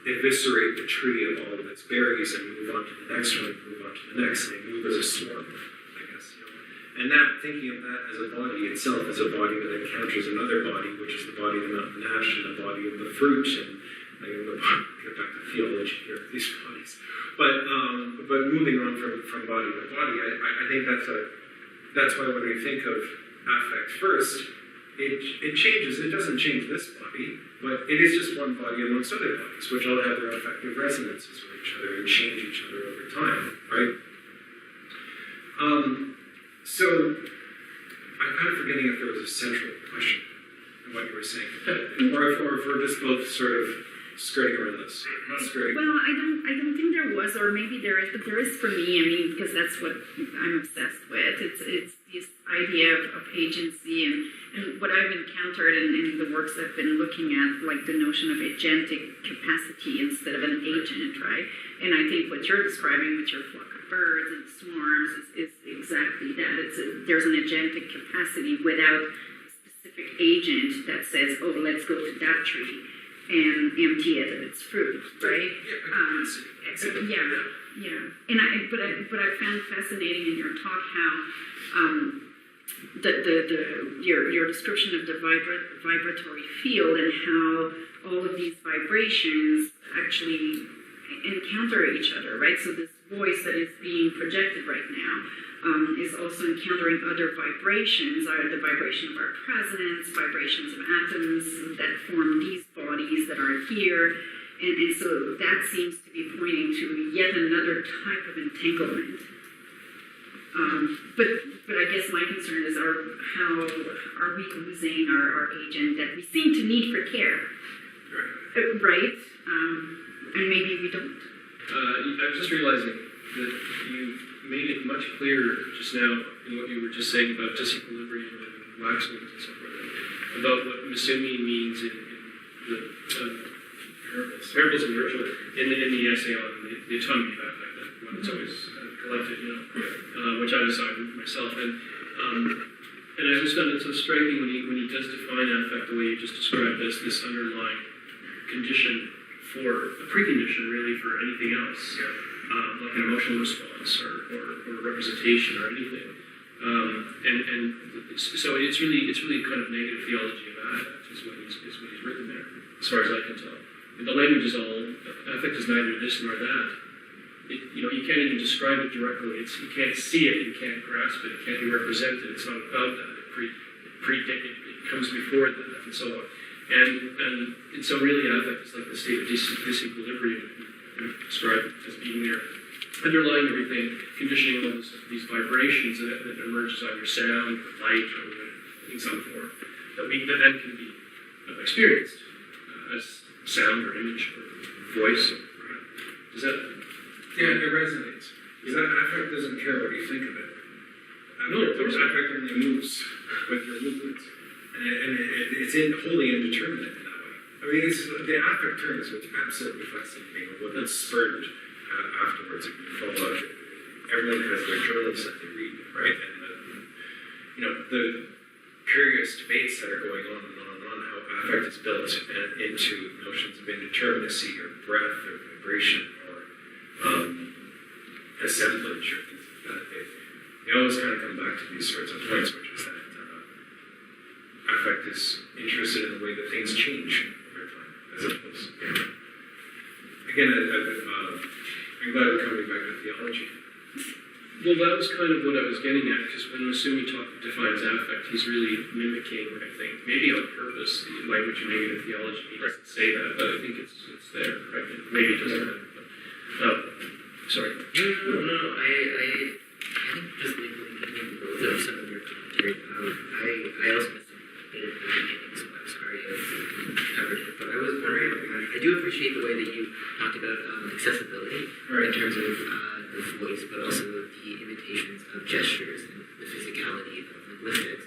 eviscerate the tree of all of its berries and move on to the next one, move on to the next, and they move as a swarm, I guess. You know. And that, thinking of that as a body itself, as a body that encounters another body, which is the body of the mountain ash and the body of the fruit, and get back to theology here, these bodies. But moving on from body to body, I think that's why when we think of affect first, it changes. It doesn't change this body, but it is just one body amongst other bodies, which all have their affective resonances with each other and change each other over time, right? So I'm kind of forgetting if there was a central question in what you were saying, or if we're just both sort of skirting around this. Not skirting. Well, I don't think there was, or maybe there is, but there is for me. I mean, because that's what I'm obsessed with. It's this idea of agency and what I've encountered in the works I've been looking at, like the notion of agentic capacity instead of an agent, right? And I think what you're describing with your flock of birds and swarms is exactly that. There's an agentic capacity without a specific agent that says, oh, let's go to that tree and empty it of its fruit, right? Yeah. And I found fascinating in your talk how your description of the vibratory field and how all of these vibrations actually encounter each other, right? So this voice that is being projected right now is also encountering other vibrations, the vibration of our presence, vibrations of atoms that form these bodies that are here, and so that seems to be pointing to yet another type of entanglement. But I guess my concern is how are we losing our agent that we seem to need for care, right? And maybe we don't. I was just realizing that you made it much clearer just now in what you were just saying about disequilibrium and waxwings and so forth, about what Masumi means in the parables and virtual, in the essay on the autonomy of affect, that one that's always collected, which I designed myself. And I just found it so striking when he does define affect the way you just described as this underlying condition for a precondition really for anything else. Like an emotional response or representation or anything, and so it's really kind of negative theology of affect is what he's written there, as far as I can tell. And the language is all affect is neither this nor that. you can't even describe it directly. You can't see it, you can't grasp it, it can't be represented. It's not about that. It comes before that, and so on. And so really, affect is like the state of disequilibrium, described as being there, underlying everything, conditioning all these vibrations that emerges either sound, or light, or in some form, that then can be experienced as sound or image or voice. Does that? Yeah, it resonates. Because that affect doesn't care what you think of it. No, of course not. Affect only moves with your movements. And it's wholly indeterminate in that way. I mean, the affect term is what's absolutely fascinating, or what that's spurred afterwards. If you follow it, everyone has their journals that they read, right? And the curious debates that are going on and on and on, how affect is built into notions of indeterminacy, or breath, or vibration, or assemblage, or things like that. They always kind of come back to these sorts of points, which is that affect is interested in the way that things change over time, as opposed to, again, I'm glad we're coming back to theology. Well, that was kind of what I was getting at, because when Masumi defines affect, he's really mimicking, I think, maybe on purpose, the language of negative theology. He doesn't say that, but I think it's there, right? Maybe it doesn't have it, but, sorry. No, I think just the some of your commentary, I also missed a bit of the beginning, so I'm sorry if covered it, but I was wondering, I do appreciate the way that you talked about accessibility in terms of the voice, but also the imitations of gestures and the physicality of linguistics.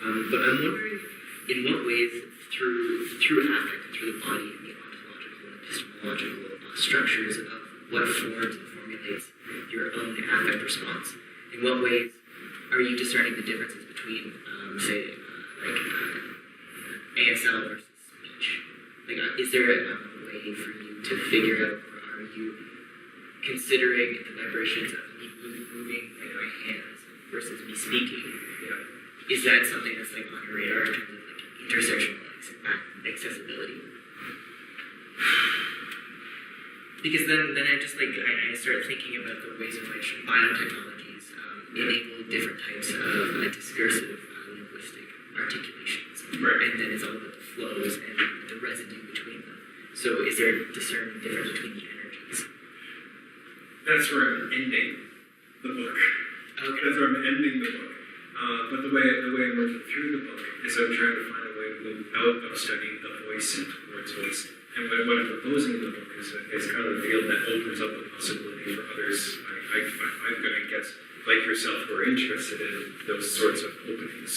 But I'm wondering, in what ways, through affect and through the body and the ontological and epistemological structures of what forms and formulates your own affect response, in what ways are you discerning the differences between, say, ASL versus speech? Like, is there a way for you to figure out, or are you considering the vibrations of me moving like my hands versus me speaking? Is that something that's like on your radar in terms of like intersectional accessibility? Because then I just like I start thinking about the ways in which biotechnologies enable different types of discursive linguistic articulations, and then it's all about the flows and the residue between them. So is there a discerning difference between the energies? That's where I'm ending the book. Okay. That's where I'm ending the book. But the way I'm working through the book is I'm trying to find a way to move out of studying the voice and towards voice. And what I'm proposing in the book is kind of a field that opens up the possibility for others. I'm going to guess, like yourself, who are interested in those sorts of openings.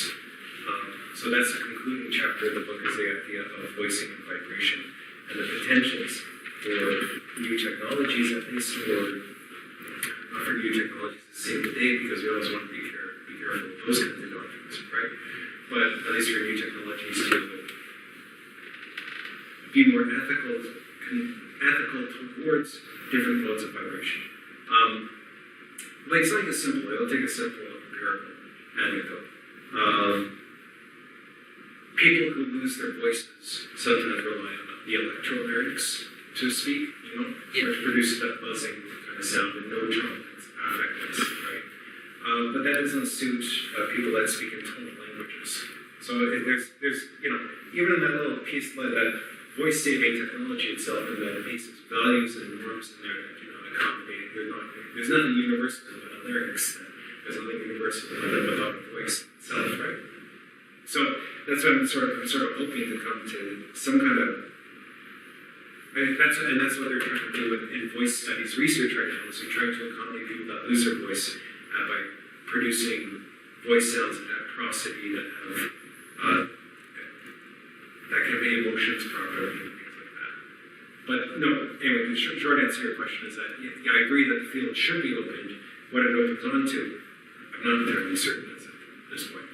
So that's the concluding chapter of the book, is the idea of voicing and vibration and the potentials for new technologies, at least, or for new technologies to save the day, because we always want to be careful of those kinds of doctrines, right? But at least for new technologies to be more ethical towards different modes of vibration. Like something as simple, I'll take a simple empirical anecdote. People who lose their voices sometimes rely on the electrolarynx to speak, which produces that buzzing kind of sound with no tone. It's affectless, right? But that doesn't suit people that speak in tonal languages. So there's even in that little piece, like that voice-saving technology itself, and that piece of values and norms in there that do not accommodate. There's nothing universal about a larynx. There's nothing universal about a voice itself, right? So that's what I'm sort of hoping to come to some kind of. That's what they're trying to do in voice studies research right now. So trying to accommodate people that lose their voice by producing voice sounds that have prosody, that have that convey emotions properly, and things like that. But no, anyway, the short answer to your question is that I agree that the field should be opened. What it opens onto, I'm not entirely certain at this point.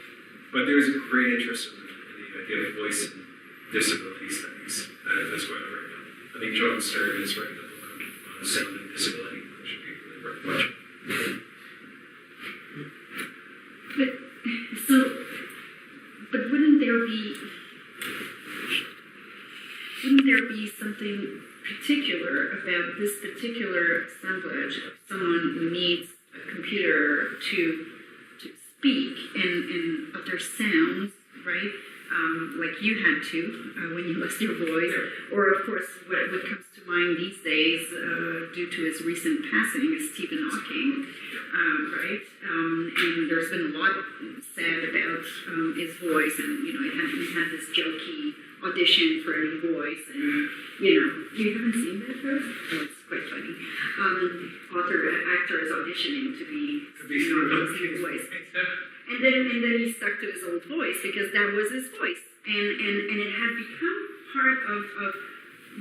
But there is a great interest in the idea of voice and disability studies that's going on right now. I think John Stern is writing a book on sound and disability, which should be really worth watching. But wouldn't there be something particular about this particular assemblage. Someone needs a computer to speak and utter sounds, right? Like you had to when you lost your voice, or of course what comes to mind these days due to his recent passing is Stephen Hawking, right? And there's been a lot said about his voice, and he had this jokey audition for a voice, and you haven't seen that first? Oh, it's quite funny. Actor is auditioning to be his voice. And then he stuck to his old voice because that was his voice. And it had become part of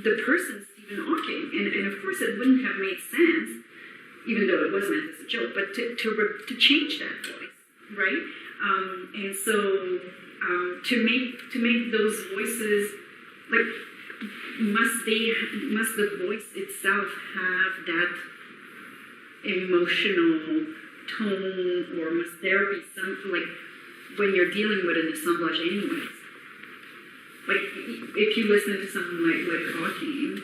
the person, Stephen Hawking. And of course it wouldn't have made sense, even though it was meant as a joke, but to change that voice, right? And so to make those voices, like, must the voice itself have that emotional tone, or must there be something, like, when you're dealing with an assemblage anyways? Like, if you listen to someone like Hawking,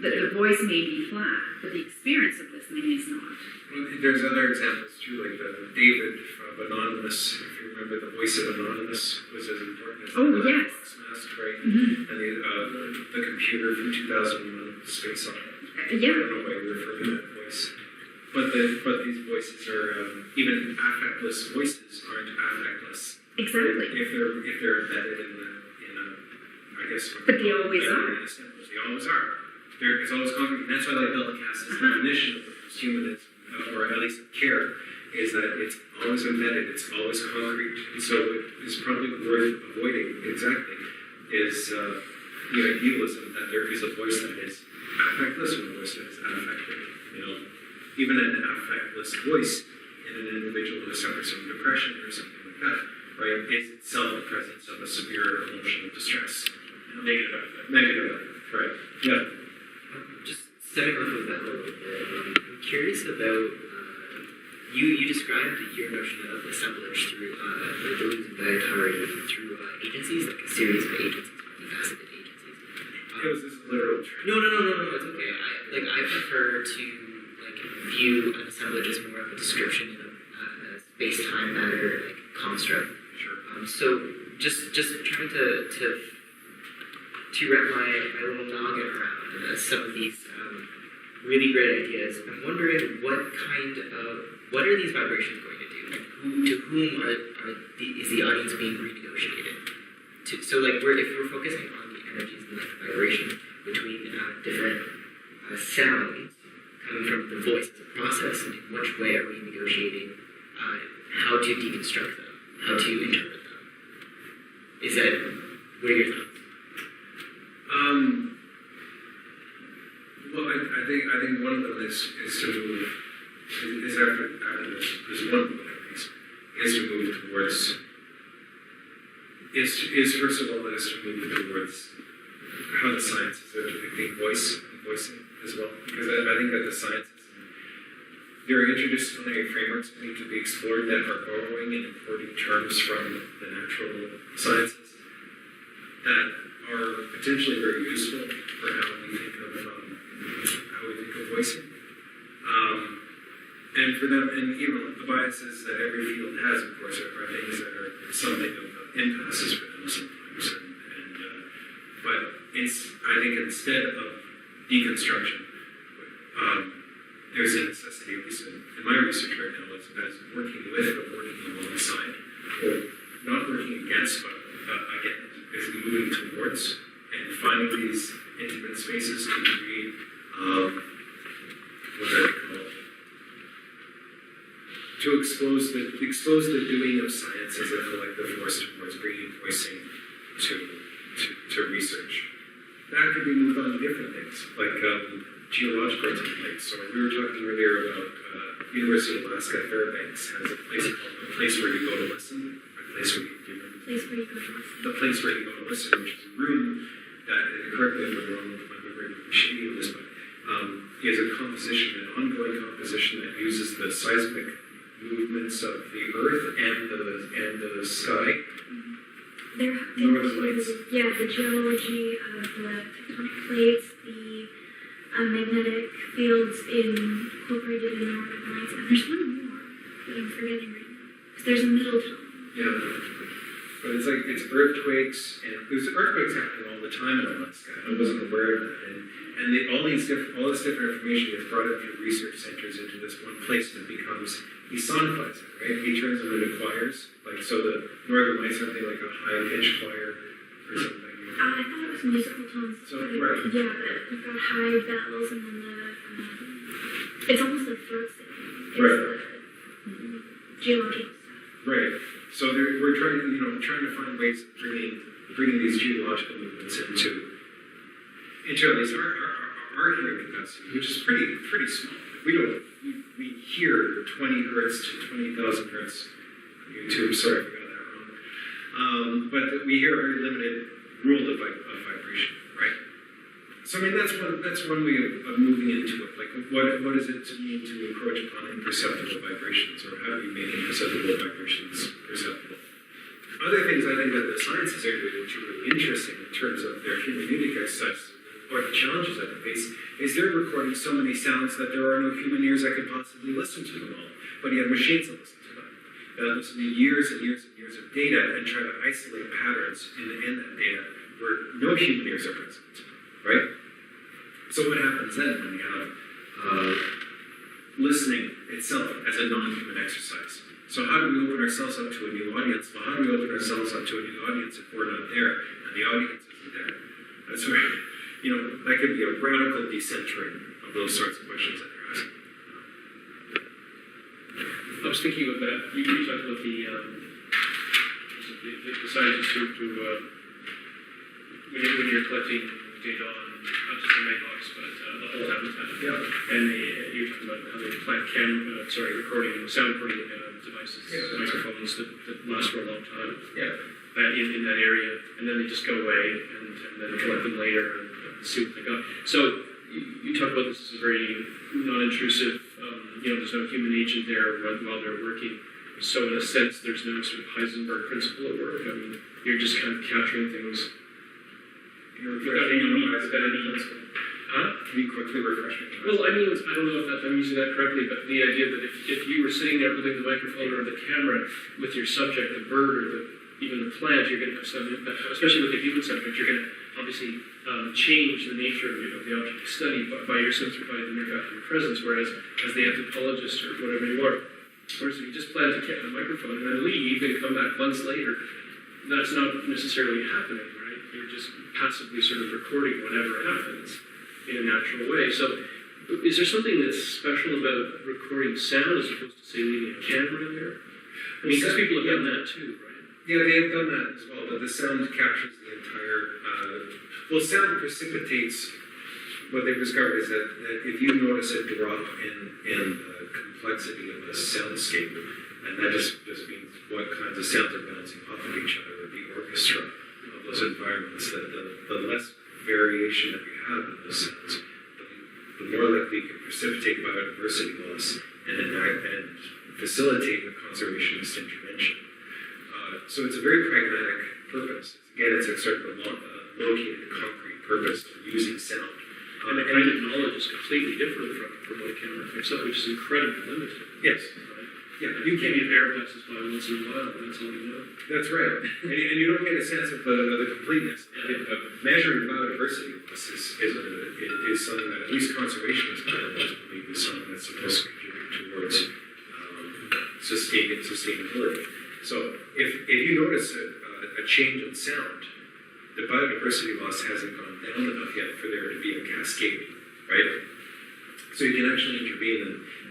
the voice may be flat, but the experience of listening is not. Well, there's other examples too, like David from Anonymous. If you remember, the voice of Anonymous was as important as the yes. Mask, right? Mm-hmm. And the computer from 2001, Space Opera. Yeah. I don't know why you refer to that voice. But these voices are even affectless voices aren't affectless. Exactly. If they're embedded in a I guess. But they always are. They always are. It's always concrete. And that's why Bellicast's definition of posthumanism, or at least care, is that it's always embedded. It's always concrete. And so it is probably worth avoiding. Exactly. Is the idealism that there is a voice that is affectless and a voice that is affective. Even an affectless voice in an individual who suffers from depression or something like that, right, is itself the presence of a severe emotional distress. Negative affect. Negative affect, right. Yeah. Just stemming off of that a little bit, I'm curious about, you described your notion of assemblage through governmentality through agencies, like a series of agencies, multifaceted agencies. It was this literal term. No, it's okay. I prefer to view an assemblage as more of a description in a space-time matter, like construct. Sure. So just trying to wrap my little noggin around some of these really great ideas. I'm wondering what are these vibrations going to do? Like to whom is the audience being renegotiated? So if we're focusing on the energies and the vibration between different sounds coming from the voice as a process, and in which way are we negotiating how to deconstruct them, how to interpret them? What are your thoughts? Well, I think one of them is to move. Is after there's one of them at least is to move towards. Is first of all is to move towards how the sciences are depicting voicing as well, because I think that the sciences, there are interdisciplinary frameworks that need to be explored that are borrowing and importing terms from the natural sciences that are potentially very useful for how we think of voicing. And for them, and the biases that every field has, of course, are things that are something of impasses for them sometimes. But I think instead of deconstruction, there's a necessity, at least in my research right now, as working with or working alongside, or not working against, but again, is moving towards and finding these intimate spaces to create, what do I call it? To expose the doing of science as a collective force towards bringing voicing to research. That could be moved on to different things, like geological techniques. So we were talking earlier about University of Alaska Fairbanks has a place called the place where you go to listen, the place where you go to listen, which is a room that, correct me if I'm wrong, if I'm remembering shady on this, but is a composition, an ongoing composition that uses the seismic movements of the earth and the sky. The geology of the tectonic plates, the magnetic fields incorporated in northern lights, and there's one more that I'm forgetting right now. Because there's a middle tone. Yeah. But it's like, it's earthquakes, and there's earthquakes happening all the time in Alaska. I wasn't aware of that. And all this different information is brought into research centers into this one place, and it becomes, he sonifies it, right? He turns them into choirs. Like, so the Northern Lights are like a high-pitched choir or something. I thought it was musical tones. So, but right. Yeah, but you've got high bells, and then it's almost a throat singing. It's Right. the geological stuff. Right. So we're trying to find ways of bringing these geological movements into at least our hearing capacity, which is pretty small. We hear 20 hertz to 20,000 hertz on YouTube. Sorry, I got that wrong. But we hear a very limited world of vibration, right? So I mean that's one way of moving into it. Like what does it mean to encroach upon imperceptible vibrations, or how do you make imperceptible vibrations perceptible? Other things I think that the sciences are doing, which are really interesting in terms of their humanistic exercise, or the challenges that they face, is they're recording so many sounds that there are no human ears that could possibly listen to them all. But you have machines that listen to them. That listen to years and years and years of data and try to isolate patterns in that data where no human ears are present. Right? So what happens then when you have listening itself as a non-human exercise? So how do we open ourselves up to a new audience? Well, how do we open ourselves up to a new audience if we're not there and the audience isn't there? That's where, that could be a radical decentering of those sorts of questions that you're asking. I was thinking of that. You talked about the scientists who when you're collecting data on not just the nighthawks, but the whole habitat. Yeah. And you're talking about how they plant sound recording devices, microphones that last for a long time. Yeah. In that area, and then they just go away, and then they collect them later and see what they got. So you talk about this as a very non-intrusive. There's no human agent there while they're working. So in a sense, there's no sort of Heisenberg principle at work. I mean, you're just kind of capturing things. Can you quickly refresh me? Well, I mean, I don't know if I'm using that correctly, but the idea that if you were sitting there holding the microphone or the camera with your subject, the bird or even the plant, you're going to have some impact, especially with the human subject, you're going to obviously change the nature of the object you study by your sense providing the mere fact of your presence, whereas as the anthropologist or whatever you are, whereas if you just plant a microphone and then leave and come back months later, that's not necessarily happening, right? You're just passively sort of recording whatever happens in a natural way. So is there something that's special about recording sound as opposed to, say, leaving a camera there? I mean, because people have done that too, right? Yeah, they have done that as well, but the sound captures the entire, sound precipitates, what they've discovered is that if you notice a drop in the complexity of a soundscape, and that just means what kinds of sounds are bouncing off of each other, or the orchestra of those environments, that the less variation that you have in those sounds, the more likely you can precipitate biodiversity loss and facilitate the conservationist intervention. So it's a very pragmatic purpose. Again, it's a sort of a located, concrete purpose for using sound. And the kind of knowledge is completely different from what a camera picks up, which is incredibly limited. Yes. Right? Yeah, you Maybe can. an air passes by once in a while, and that's all you know. That's right. And you don't get a sense of the completeness. Measuring biodiversity loss is something that at least conservationists believe is something that's supposed to contribute towards sustainability. So if you notice a change in sound, the biodiversity loss hasn't gone down enough yet for there to be a cascade, right? So you can actually intervene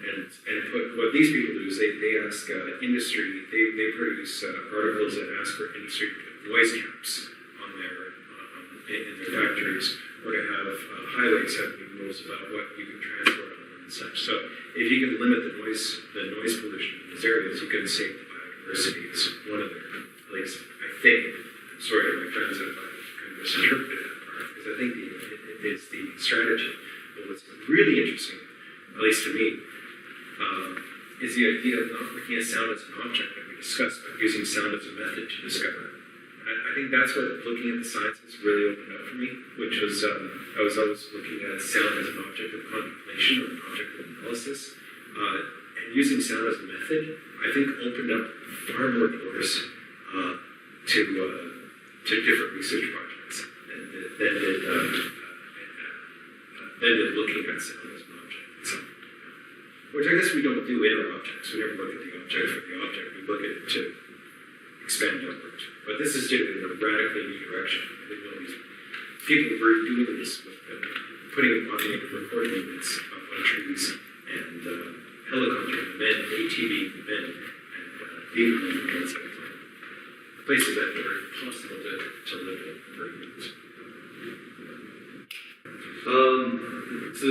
and put, what these people do is they ask industry, they produce articles that ask for industry to put noise caps on in their factories, or to have highways having rules about what you can transport on them and such. So if you can limit the noise pollution in those areas, you can save the biodiversity. Is one of their, at least I think, I'm sorry to my friends if I kind of misinterpreted that part, because I think it is the strategy. But what's really interesting, at least to me, is the idea of not looking at sound as an object that we discussed, but using sound as a method to discover. I I think that's what looking at the sciences really opened up for me, which was I was always looking at sound as an object of contemplation or an object of analysis, and using sound as a method, I think opened up far more doors to different research projects than did looking at sound as an object itself. Which I guess we don't do in our objects. We never look at the object for the object. We look at it to expand outward. But this is doing in a radically new direction. I think all these people were doing this with putting automated recording units up on trees and helicopter men, ATV men, and beaver men, and places that are impossible to live in for humans. So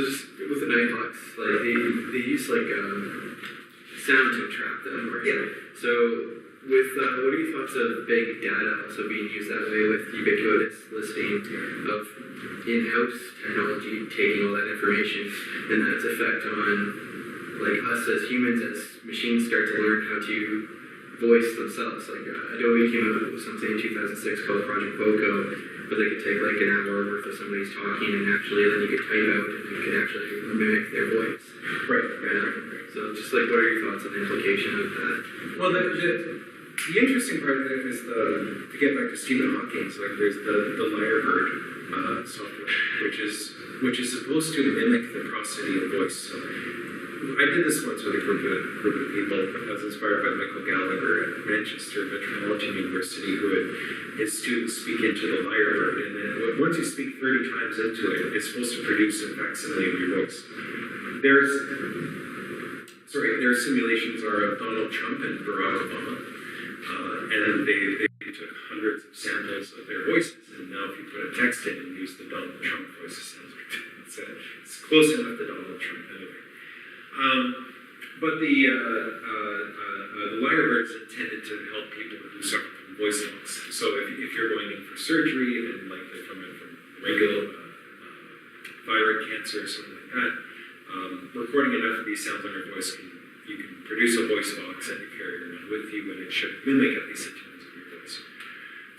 just with the nighthawks, like they use like sound to trap them, right? Yeah. So with what are your thoughts of big data also being used that way with ubiquitous listening of in-house technology taking all that information and that's effect on like us as humans as machines start to learn how to voice themselves. Like Adobe came out with something in 2006 called Project Voco, where they could take like an hour worth of somebody's talking and actually then you could type out and you could actually mimic their voice. Right. So just like what are your thoughts on the implication of that? Well, the interesting part of it is to get back to Stephen Hawking's, like there's the Lyrebird software, which is supposed to mimic the prosody of voice. So I did this once with a group of people. I was inspired by Michael Gallagher at Manchester Metropolitan University, who had his students speak into the Lyrebird, and then once you speak 30 times into it, it's supposed to produce a facsimile of your voice. Their simulations are of Donald Trump and Barack Obama, and they took hundreds of samples of their voices, and now if you put a text in and use the Donald Trump voice, it sounds like it's close enough to Donald Trump anyway. But the Lyrebird is intended to help people who suffer from voice loss. So if you're going in for surgery and like from regular thyroid cancer or something like that, recording enough of these sounds on your voice you can produce a voice box that you carry around with you, and it should mimic at least the tones of your voice.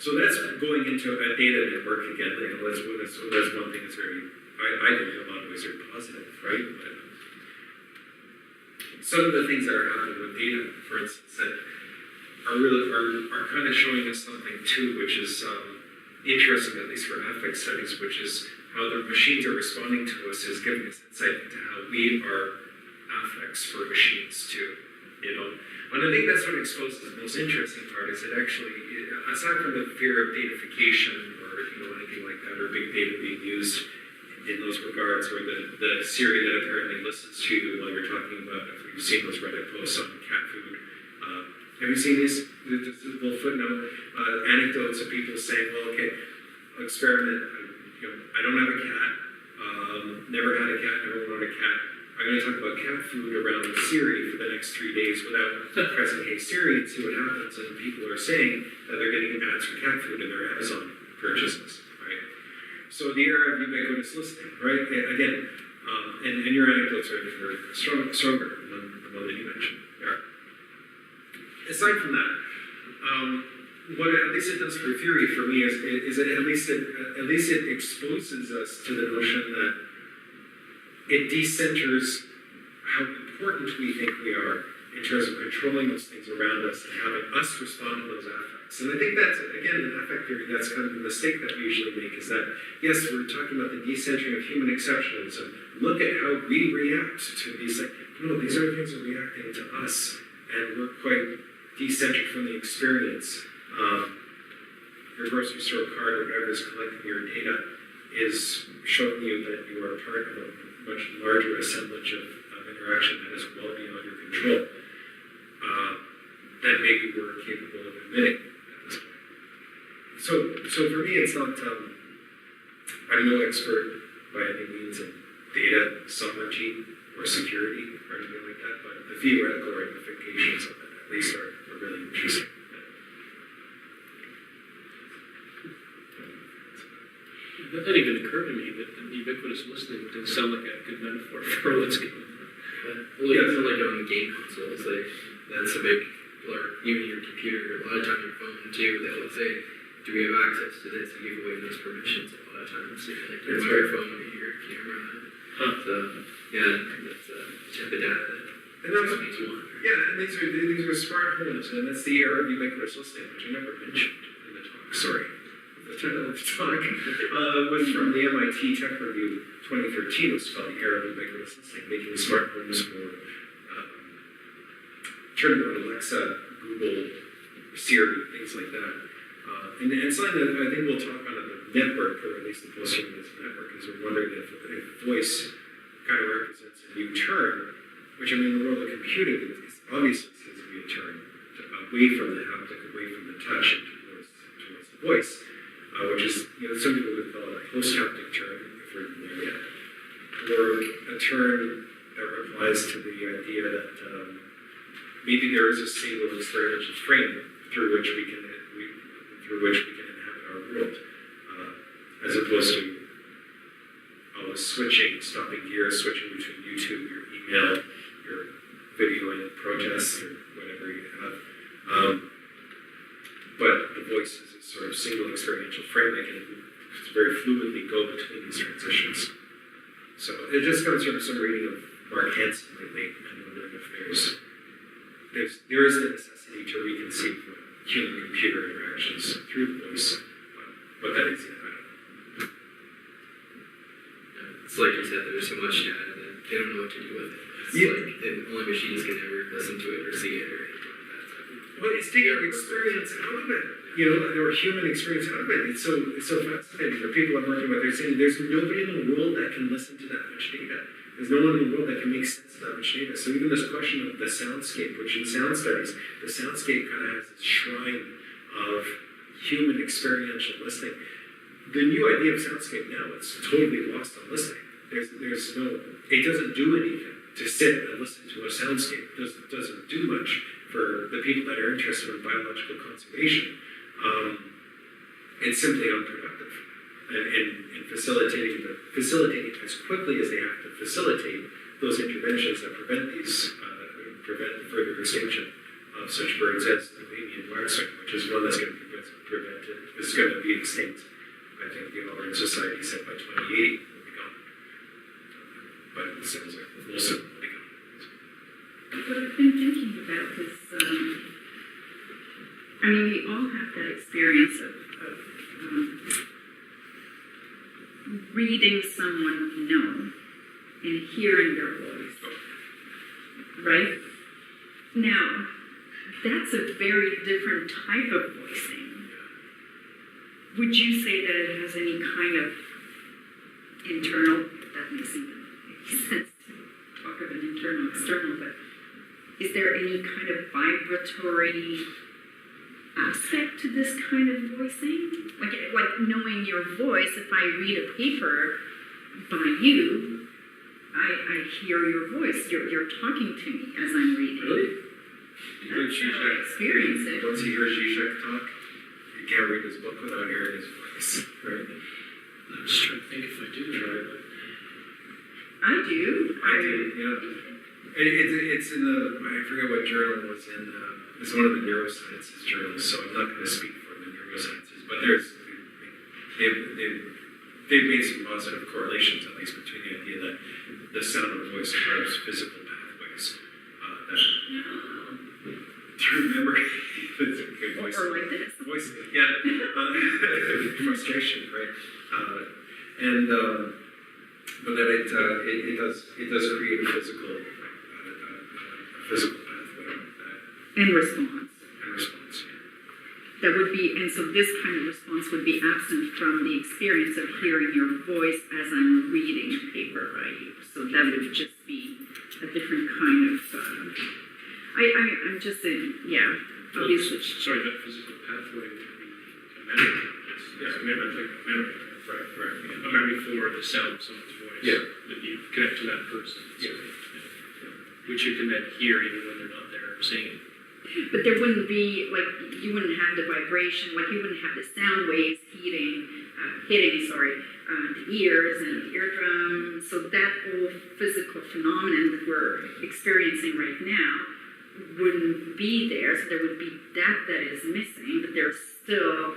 So that's going into a data network again. You know, that's one thing that's very, I think in a lot of ways are positive, right? But some of the things that are happening with data, for instance, that are kind of showing us something too, which is interesting, at least for affect studies, which is how the machines are responding to us is giving us insight into how we are affects for machines too, you know. And I think that's what exposes the most interesting part is it actually, aside from the fear of datafication or anything like that, or big data being used in those regards, or the Siri that apparently listens to you while you're talking about, if you've seen those Reddit posts on cat food. Have you seen these? Just a little footnote, anecdotes of people saying, well, okay, I'll experiment. I don't have a cat, never had a cat, never wanted a cat. I'm going to talk about cat food around Siri for the next 3 days without pressing Hey Siri and see what happens. And people are saying that they're getting ads for cat food in their Amazon purchases, right? So the era of ubiquitous listening, right? And your anecdotes are stronger than the one that you mentioned. Yeah. Aside from that, what at least it does for theory for me is that at least it exposes us to the notion that it decenters how important we think we are in terms of controlling those things around us and having us respond to those affects. And I think that's, again, in affect theory, that's kind of the mistake that we usually make is that, yes, we're talking about the decentering of human exceptionalism. Look at how we react to these things. No, these other things are reacting to us, and we're quite decentered from the experience. Your grocery store card or whatever is collecting your data is showing you that you are part of a much larger assemblage of interaction that is well beyond your control that maybe we're capable of admitting at this point. So for me, it's not, I'm no expert by any means in data sovereignty or security or anything like that, but the theoretical ramifications of it at least are really interesting. That didn't even occur to me that ubiquitous listening didn't sound like a good metaphor for what's going on. Well, even like on game consoles, like that's a big, or even your computer, a lot of times your phone too, they'll say, do we have access to this? You give away those permissions a lot of times. Like your That's microphone, your camera. So yeah, that's the type of data that And that's, companies want. yeah, and these are smart homes, and that's the era of ubiquitous listening, which I never mentioned in the talk. Sorry. The title of the talk was from the MIT Tech Review 2013. It was called the era of ubiquitous listening, making smart homes more turned on Alexa, Google, Siri, things like that. And something that I think we'll talk about the network, or at least the Posthumanism network, is we're wondering if voice kind of represents a new turn, which I mean, in the world of computing, it's obviously seems to be a turn away from the haptic, away from the touch, and towards the voice, which is, some people would call it a post-haptic turn, if we're there yet, or a turn that replies to the idea that maybe there is a single experiential frame through which we can inhabit our world, as opposed to always stopping gears, switching between YouTube, your email, your video and protests, or whatever you have. But the voice is a sort of single experiential frame that can very fluidly go between these transitions. So it just comes from some reading of Mark Hansen lately, and wondering if there is the necessity to reconceive human-computer interactions through voice. What that is, I don't know. It's like you said, there's so much data that they don't know what to do with it. It's like the only machines can ever listen to it or see it or anything like that. So, Well, it's taking experience out of it, or human experience out of it. It's so fascinating. The people I'm working with, they're saying there's nobody in the world that can listen to that much data. There's no one in the world that can make sense of that much data. So even this question of the soundscape, which in sound studies, the soundscape kind of has this shrine of human experiential listening. The new idea of soundscape now is totally lost on listening. There's no, it doesn't do anything to sit and listen to a soundscape. It doesn't do much for the people that are interested in biological conservation. It's simply unproductive. And facilitating as quickly as they have to facilitate those interventions that prevent the further extinction of such birds as the Bohemian waxwing, which is one that's going to be prevented. It's going to be extinct. I think the Auburn Society said by 2080 will be gone. But it sounds like we'll soon be gone. What I've been thinking about is, we all have that experience of reading someone we know and hearing their voice, right? Now, that's a very different type of voicing. Would you say that it has any kind of internal, that makes even sense to talk of an internal, external, but is there any kind of vibratory aspect to this kind of voicing? Like knowing your voice, if I read a paper by you, I hear your voice. You're talking to me as I'm reading. Really? That's how I experience it. Once you hear Zizek talk, you can't read his book without hearing his voice, right? I'm just trying to think if I do try it. I do. I do, yeah. It's in I forget what journal it was in. It's one of the neurosciences journals, so I'm not going to speak for the neurosciences, but they've made some positive correlations, at least, between the idea that the sound of voice drives physical pathways. Do you remember? Voice, or like this. voice, yeah. Frustration, right? But that it does create a physical pathway And response. yeah. That would be, and so this kind of response would be absent from the experience of hearing your voice as I'm reading a paper by you. So that would just be a different kind of, I'm just saying, yeah, obviously. Sorry, that physical pathway would be a memory. Yes, a memory. Right. A memory for the sound of someone's voice. Yeah. That you connect to that person. Yeah. Which you can then hear even when they're not there saying. But there wouldn't be, you wouldn't have the vibration, you wouldn't have the sound waves hitting the ears and the eardrum. So that whole physical phenomenon that we're experiencing right now wouldn't be there. So there would be that is missing, but there's still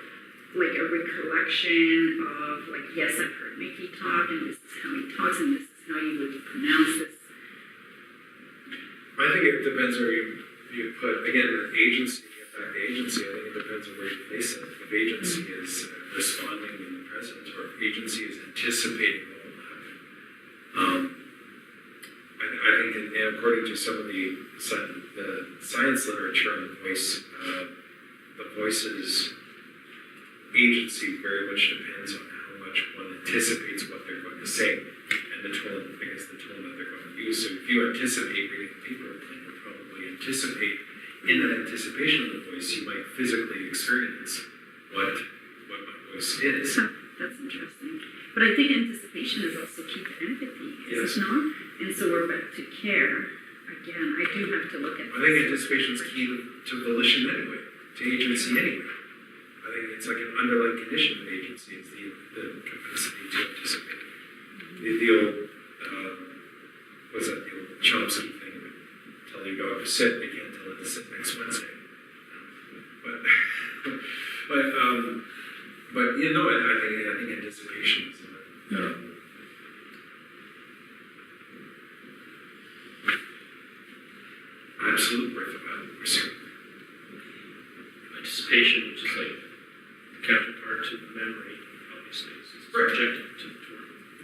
like a recollection of like, yes, I've heard Mickey talk, and this is how he talks, and this is how you would pronounce this. I think it depends where you put, again, agency, I think it depends on where you place it. If agency is responding in the present, or if agency is anticipating what will happen. I think, according to some of the science literature on the voice's agency very much depends on how much one anticipates what they're going to say, and the tone that they're going to use. So if you anticipate reading a paper plane, you'll probably anticipate, in that anticipation of the voice, you might physically experience what my voice is. That's interesting. But I think anticipation is also key to empathy, is it not? And so we're back to care. Again, I do have to look at I think anticipation is key to volition anyway, to agency anyway. I think it's like an underlying condition of agency, is the capacity to anticipate. The old, what's that, the old Chomsky thing, tell your dog to sit, you can't tell it to sit next Wednesday. But you know, I think anticipation is absolute worth of pursuit. Anticipation, which is like the counterpart to memory, obviously, it's subjective to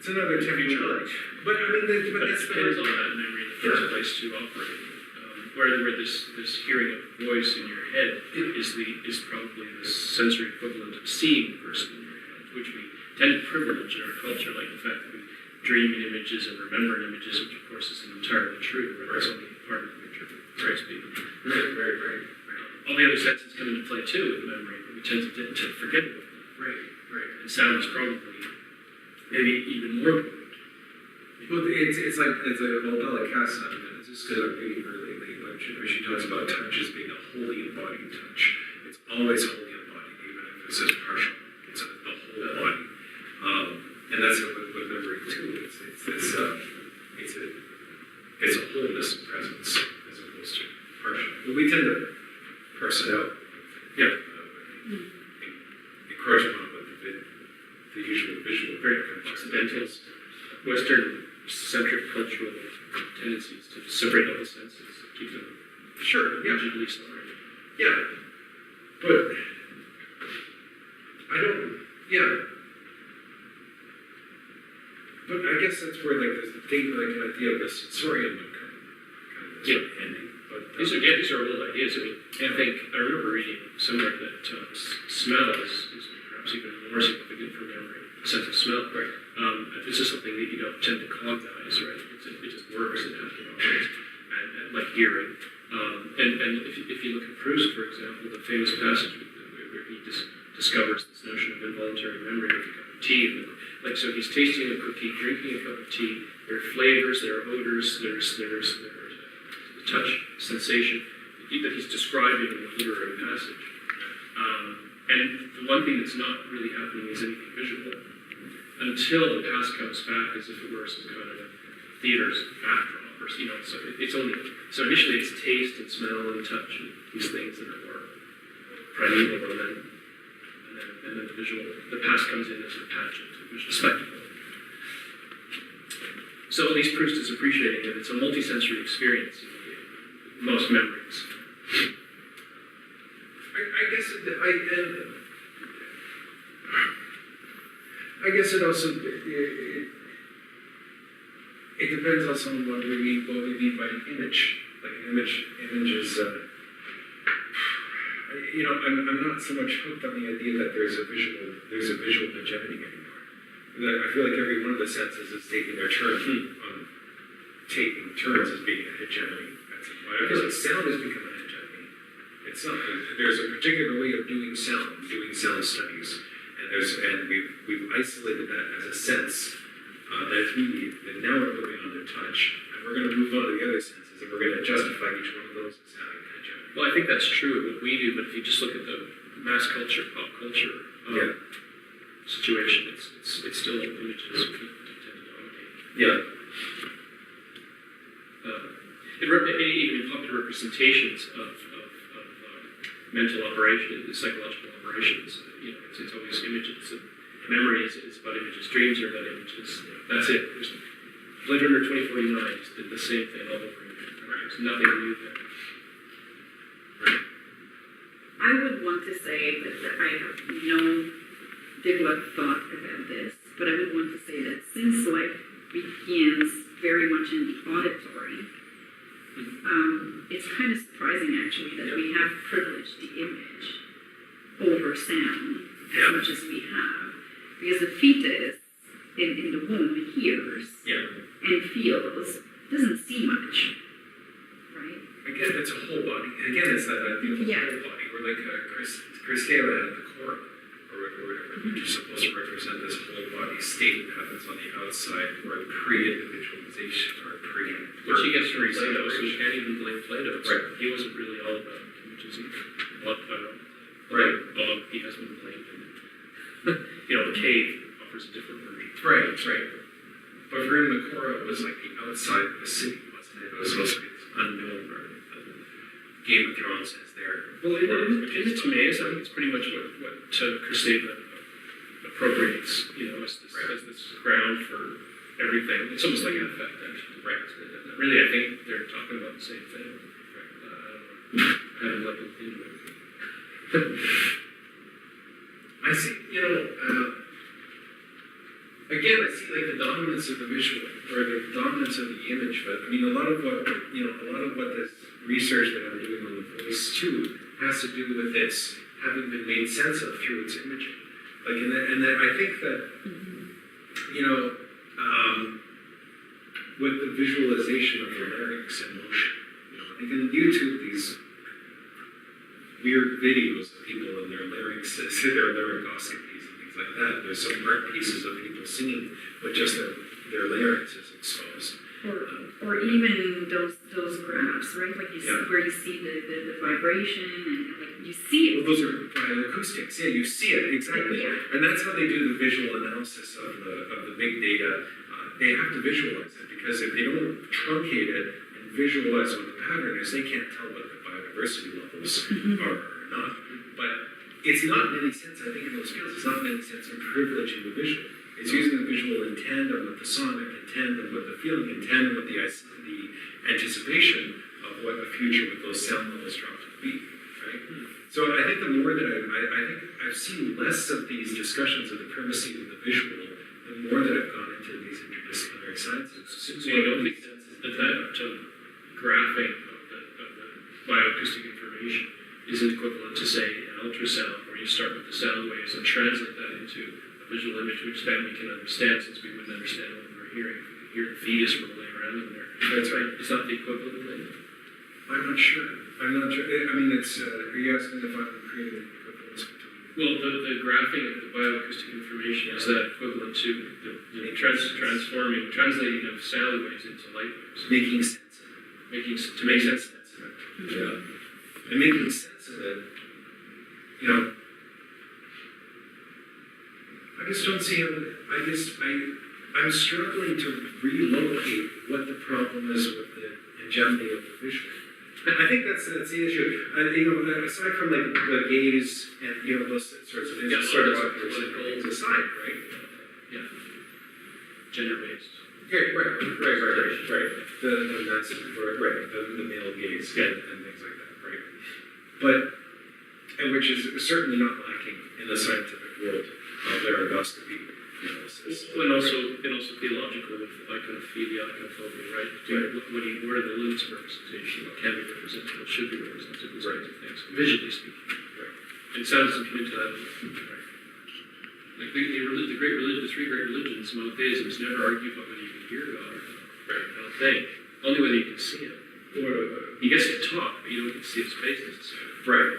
It's another temperature. But I mean, but it depends on that memory in the first place to operate. Where this hearing of voice in your head is probably the sensory equivalent of seeing the person in your head, which we tend to privilege in our culture, like the fact that we dream in images and remember in images, which of course isn't entirely true, but it's only part of the picture that strikes people. Right. All the other senses come into play too with memory, but we tend to forget about them. Right. And sound is probably maybe even more important. Well, it's like Maldella Cass sentiment. It's just because I'm reading her lately, where she talks about touch as being a wholly embodied touch. It's always wholly embodied, even if it's just partial. It's the whole body, and that's with memory too. It's a wholeness of presence as opposed to partial. But we tend to parse it out. Yeah. It corresponds with the usual visual. Very occidental, Western-centric cultural tendencies to separate all the senses, keep them rigidly separated. Yeah. But But I guess that's where like the thing, like an idea of the sensorium would come kind of handy. But these are old ideas. I remember reading somewhere that smell is perhaps even more significant for memory. The sense of smell. Right. This is something that you don't tend to cognize, right? It just works. It happens, and like hearing. And if you look at Proust, for example, the famous passage where he discovers this notion of involuntary memory with a cup of tea. Like, so he's tasting a cookie, drinking a cup of tea. There are flavors, there are odors, there's the touch sensation that he's describing in the literary passage. And the one thing that's not really happening is anything visual until the past comes back as if it were some kind of a theater's backdrop, or so it's only so initially it's taste and smell and touch and these things that are more primeval, and then the visual, the past comes in as a pageant, a visual spectacle. So at least Proust is appreciating that it's a multisensory experience in most memories. I guess it also it depends also on what we mean by image. Like an image is I'm not so much hooked on the idea that there's a visual hegemony anymore. I feel like every one of the senses is taking their turn on taking turns as being a hegemony. I feel like sound has become an hegemony. It's not. There's a particular way of doing sound studies, and we've isolated that as a sense that's mediated. And now we're moving on to touch, and we're going to move on to the other senses, and we're going to justify each one of those as having a hegemony. Well, I think that's true of what we do, but if you just look at the mass culture, pop culture situation, it's still images that tend to dominate. Yeah. Even in popular representations of mental operations, psychological operations, it's always images. And memory is about images. Dreams are about images. That's it. Blade Runner 2049 just did the same thing all over again. There's nothing new there. I would want to say that I have no developed thought about this, but I would want to say that since life begins very much in the auditory, it's kind of surprising actually that we have privileged the image over sound as much as we have, because the fetus in the womb hears and feels, doesn't see much, right? Again, it's a whole body. Again, it's that idea of a whole body. We're like Chris Taylor had the core, or whatever, which is supposed to represent this whole body state that happens on the outside, or a pre-individualization, or a Which he gets from Plato, so you can't even blame Plato. Right. He wasn't really all about images either. Right. He has been blamed. The cave offers a different version. Right. But for him, the core was like the outside of the city, wasn't it? It was supposed to be this unknown, right? Game of Thrones has there. Well, in the Timaeus, I think it's pretty much what Cristeva appropriates, as this ground for everything. It's almost like an effect, actually. Right. Really, I think they're talking about the same thing. I haven't looked into it. I see, again, I see like the dominance of the visual, or the dominance of the image, but I mean, a lot of what this research that I'm doing on the voice too has to do with its having been made sense of through its imaging. Like, and that I think that, with the visualization of the larynx and motion, I think on YouTube these weird videos of people and their larynxes, their laryngoscopies and things like that. There's some art pieces of people singing with just their larynxes exposed. Or even those graphs, right? Like where you see the vibration and like you see it. Well, those are bioacoustics. Yeah, you see it exactly, and that's how they do the visual analysis of the big data. They have to visualize it because if they don't truncate it and visualize what the pattern is, they can't tell what the biodiversity levels are or not. But it's not in any sense, I think, in those fields, it's not in any sense of privileging the visual. It's using the visual in tandem with the sonic, in tandem with the feeling, in tandem with the anticipation of what the future with those sound levels drop to be, right? So I think the more that I think I've seen less of these discussions of the primacy of the visual, the more that I've gone into these interdisciplinary sciences. So you don't think that graphing of the bioacoustic information isn't equivalent to, say, an ultrasound, where you start with the sound waves and translate that into a visual image, which then we can understand, since we wouldn't understand what we were hearing. If we could hear the fetus rolling around in there. That's right. Is that the equivalent thing? I'm not sure. I mean, it's, are you asking if I'm creating an equivalence between? Well, the graphing of the bioacoustic information, is that equivalent to the translating of sound waves into light waves? Making sense of it. To make sense of it. Yeah. And making sense of it, I just don't see how, I'm struggling to relocate what the problem is with the hegemony of the visual. I think that's the issue. Aside from like the gaze and those sorts of things, things aside, right? Yeah. Gender-based. Yeah, right. The male gaze and things like that, right? But which is certainly not lacking in the scientific world of laryngoscopy analysis. And also theological with iconophilia, iconophobia, right? What are the limits of representation? What can be represented? What should be represented? These kinds of things, visually speaking. Right. And sound doesn't come into that. Right. Like the three great religions, monotheism, is never argued about whether you can hear God or not. Right. I don't think. Only whether you can see Him. He gets to talk, but you don't get to see His face necessarily. Right.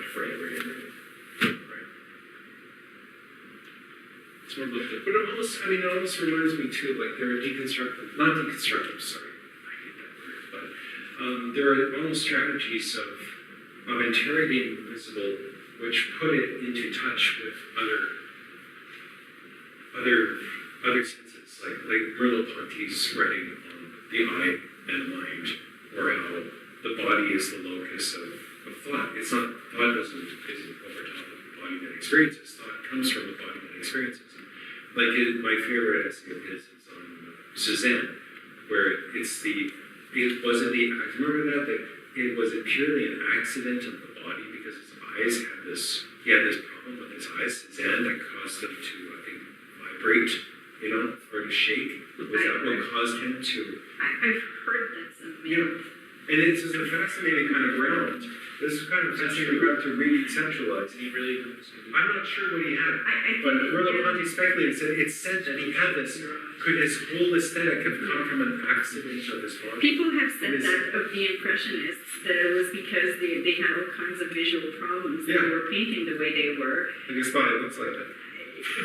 It's more about But it almost reminds me too, like there are not deconstructive, sorry, I hate that word, but there are almost strategies of interrogating the visible, which put it into touch with other senses, like Merleau-Ponty's writing on the eye and mind, or how the body is the locus of thought. It's not, thought isn't over top of the embodiment experiences. Thought comes from embodiment experiences. Like my favorite essay of his is on Cézanne, where it wasn't the act. Remember that it was purely an accident of the body because his eyes he had this problem with his eyes, Cézanne, that caused them to, I think, vibrate, or to shake. Was that what caused him to? I've heard that's a myth. Yeah. And it's just a fascinating kind of ground. This is kind of fascinating ground to reconceptualize. He really understood. I'm not sure what he had, but Merleau-Ponty speculated, it's said that he had this. Could his whole aesthetic have come from an accident of his body? People have said that of the Impressionists, that it was because they had all kinds of visual problems. They were painting the way they were. And his body looks like that.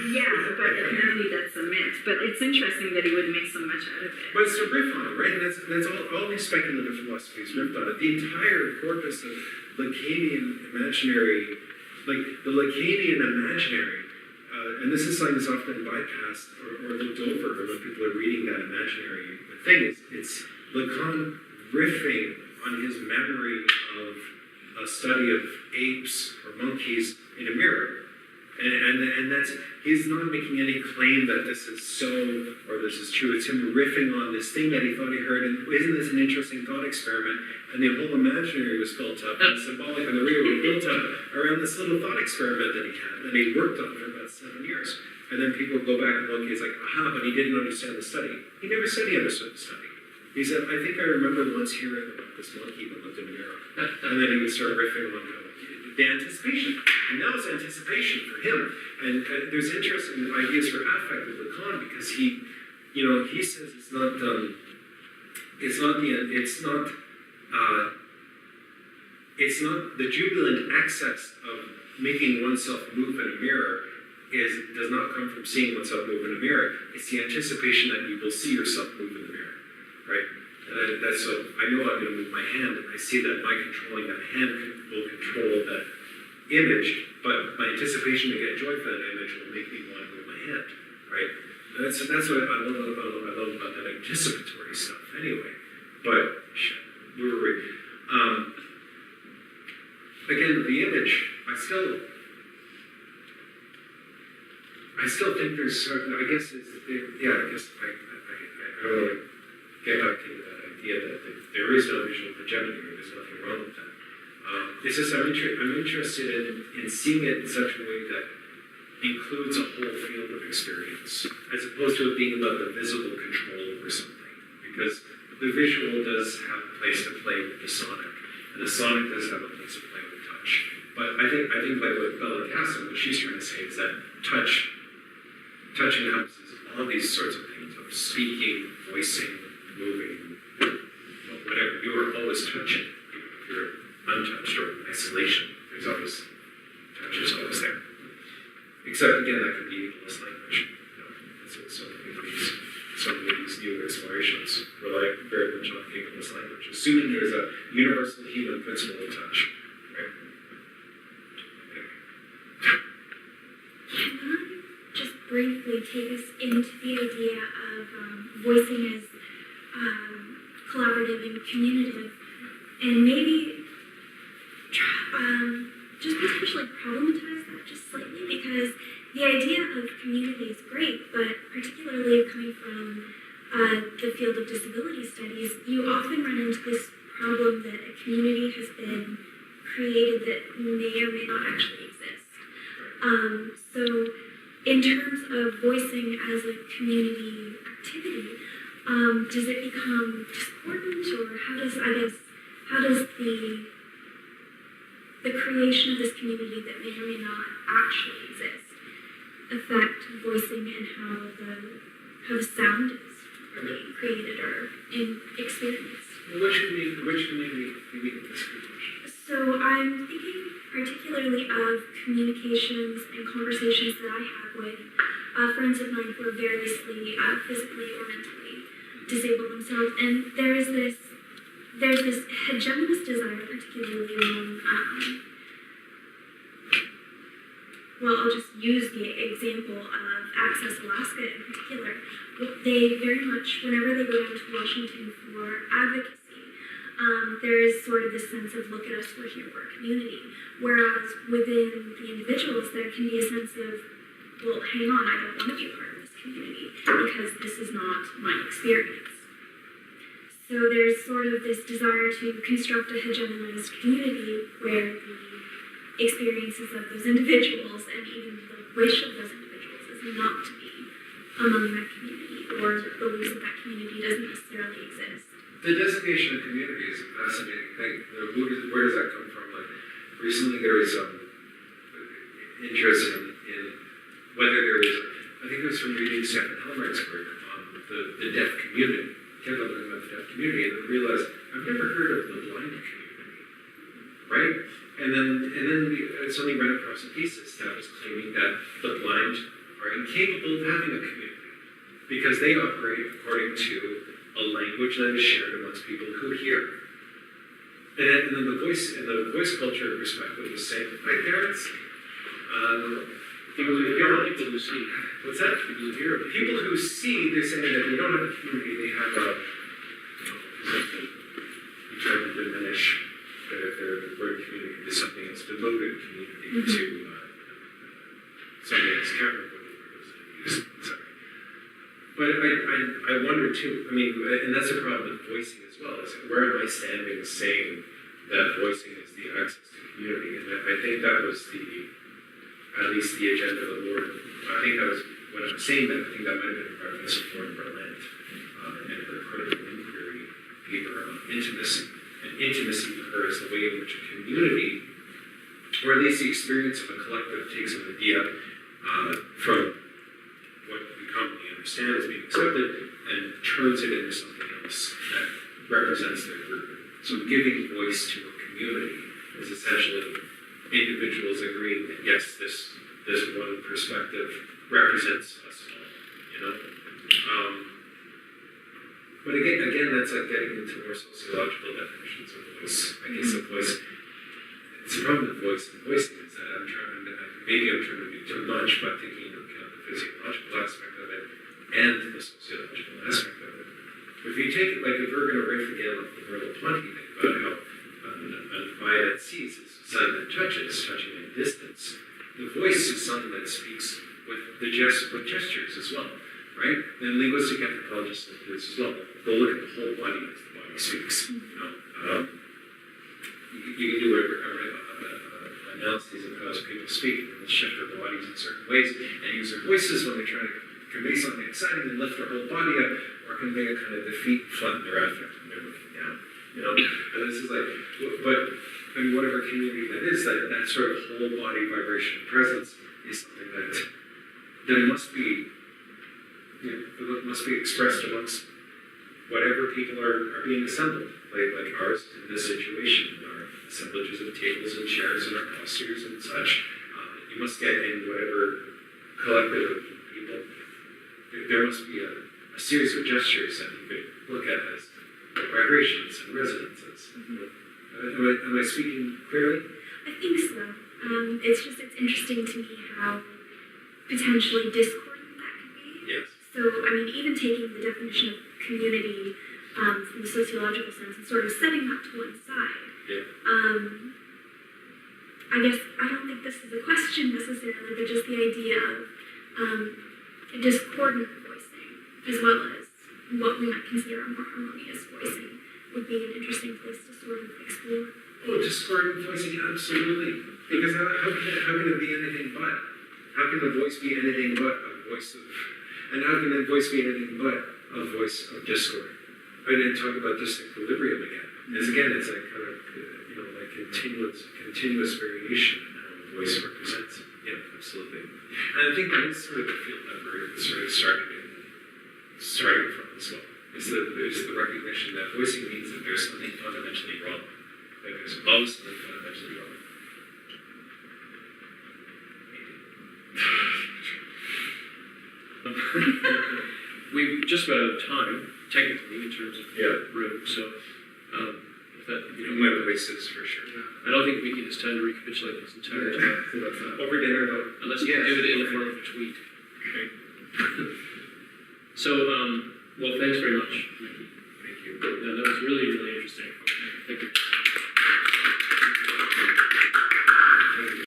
Yeah, but apparently that's a myth. But it's interesting that he would make so much out of it. But it's a riff on it, right? And that's all these speculative philosophies riffed on it. The entire corpus of Lacanian imaginary, like the Lacanian imaginary, and this is something that's often bypassed or looked over when people are reading that imaginary thing. It's Lacan riffing on his memory of a study of apes or monkeys in a mirror. And that's, he's not making any claim that this is so or this is true. It's him riffing on this thing that he thought he heard. And isn't this an interesting thought experiment? And the whole imaginary was built up, and the symbolic and the real were built up around this little thought experiment that he had, that he worked on for about 7 years. And then people go back and look, he's like, aha, but he didn't understand the study. He never said he understood the study. He said, I think I remember once hearing about this monkey that lived in a mirror. And then he would start riffing on the anticipation. And that was anticipation for him. And there's interesting ideas for affect with Lacan because he says it's not the jubilant excess of making oneself move in a mirror does not come from seeing oneself move in a mirror. It's the anticipation that you will see yourself move in the mirror, right? And that's so I know I'm going to move my hand, and I see that my controlling that hand will control that image, but my anticipation to get joy for that image will make me want to move my hand, right? And that's what I love about that anticipatory stuff. Anyway, but where were we? Again, the image. I still think there's certain. I guess I don't want to get back into that idea that there is no visual hegemony. There's nothing wrong with that. It's just I'm interested in seeing it in such a way that includes a whole field of experience, as opposed to it being about the visible control over something. Because the visual does have a place to play with the sonic, and the sonic does have a place to play with touch. But I think like what Bella Castle, what she's trying to say is that touch encompasses all these sorts of things of speaking, voicing, moving, whatever. You are always touching, even if you're untouched or in isolation. There's always touch is always there. Except again, that could be equalist language. So many of these new explorations rely very much on equalist language, assuming there's a universal human principle of touch. Right? Can I just briefly take us into the idea of voicing as collaborative and communicative, and maybe just potentially problematize that just slightly, because the idea of community is great, but particularly coming from the field of disability studies, you often run into this problem that a community has been created that may or may not actually exist. So in terms of voicing as a community activity, does it become discordant, or how does the creation of this community that may or may not actually exist affect voicing and how the sound is really created or experienced? Which community do you mean in this situation? So I'm thinking particularly of communications and conversations that I have with friends of mine who are variously physically or mentally disabled themselves, and there's this hegemonous desire, particularly among, I'll just use the example of Access Alaska in particular. They very much, whenever they go down to Washington for advocacy, there is sort of this sense of, look at us, we're here, we're a community. Whereas within the individuals, there can be a sense of, well, hang on, I don't want to be a part of this community because this is not my experience. So there's sort of this desire to construct a hegemonized community where the experiences of those individuals and even the wish of those individuals is not to be among that community, or believes that that community doesn't necessarily exist. The designation of community is a fascinating thing. Where does that come from? Like, recently there was interest in whether there was, I think it was from reading Stephen Helmright's work on the deaf community. Kept on talking about the deaf community, and I realized I've never heard of the blind community, right? And then I suddenly ran across a thesis that was claiming that the blind are incapable of having a community because they operate according to a language that is shared amongst people who hear. And then the voice culture perspective was saying, hi parents, People who hear, people who see. what's that? People who hear. People who see, they're saying that they don't have a community, they have a, you try to diminish that if the word community is something that's devoted community to something that's counterproductive. Sorry. But I wonder too, I mean, and that's a problem with voicing as well, is where am I standing saying that voicing is the access to community? And I think that was at least the agenda of the Lord. I think that was, when I'm saying that, I think that might have been a reference to Lord Berlin and her critical inquiry paper on intimacy. And intimacy for her is the way in which a community, or at least the experience of a collective, takes an idea from what we commonly understand as being accepted and turns it into something else that represents their group. So giving voice to a community is essentially individuals agreeing that yes, this one perspective represents us all, you know? But again, that's like getting into more sociological definitions of voice. I guess the voice, it's a problem with voice and voicing is that maybe I'm trying to do too much, but taking into account the physiological aspect of it and the sociological aspect of it. If you take it, like if we're going to riff again off the verbal 20, think about how an eye that sees is a sign that touches, touching at a distance. The voice is something that speaks with gestures as well, right? And linguistic anthropologists look at this as well. They'll look at the whole body as the body speaks. You know, you can do analyses of how people speak, and they'll shift their bodies in certain ways and use their voices when they're trying to convey something exciting and lift their whole body up, or convey a kind of defeat and flatten their affect when they're looking down. You know, and this is like, but in whatever community that is, that sort of whole body vibration presence is something that must be, you know, must be expressed amongst whatever people are being assembled, like ours in this situation, our assemblages of tables and chairs and our postures and such. You must get in whatever collective of people. There must be a series of gestures that you could look at as vibrations and resonances. Am I speaking clearly? I think so. It's interesting to me how potentially discordant that could be. Yes. So, I mean, even taking the definition of community from the sociological sense and sort of setting that to one side. Yeah. I guess I don't think this is a question necessarily, but just the idea of discordant voicing as well as what we might consider a more harmonious voicing would be an interesting place to sort of explore. Oh, discordant voicing, absolutely. Because how can it be anything but? How can the voice be anything but a voice of, and how can the voice be anything but a voice of discord? I didn't talk about disequilibrium again. It's like kind of, you know, like continuous variation in how a voice represents it. Yeah, absolutely. And I think that is sort of the field that we're sort of starting from as well. It's the recognition that voicing means that there's something fundamentally wrong. That there's always something fundamentally wrong. We've just about out of time, technically, in terms of room, so if that, you know, My voice is for sure. I don't think we has time to recapitulate this entire time. Over dinner though. Unless you do it in the form of a tweet. Okay. So, well, thanks very much, Ricky.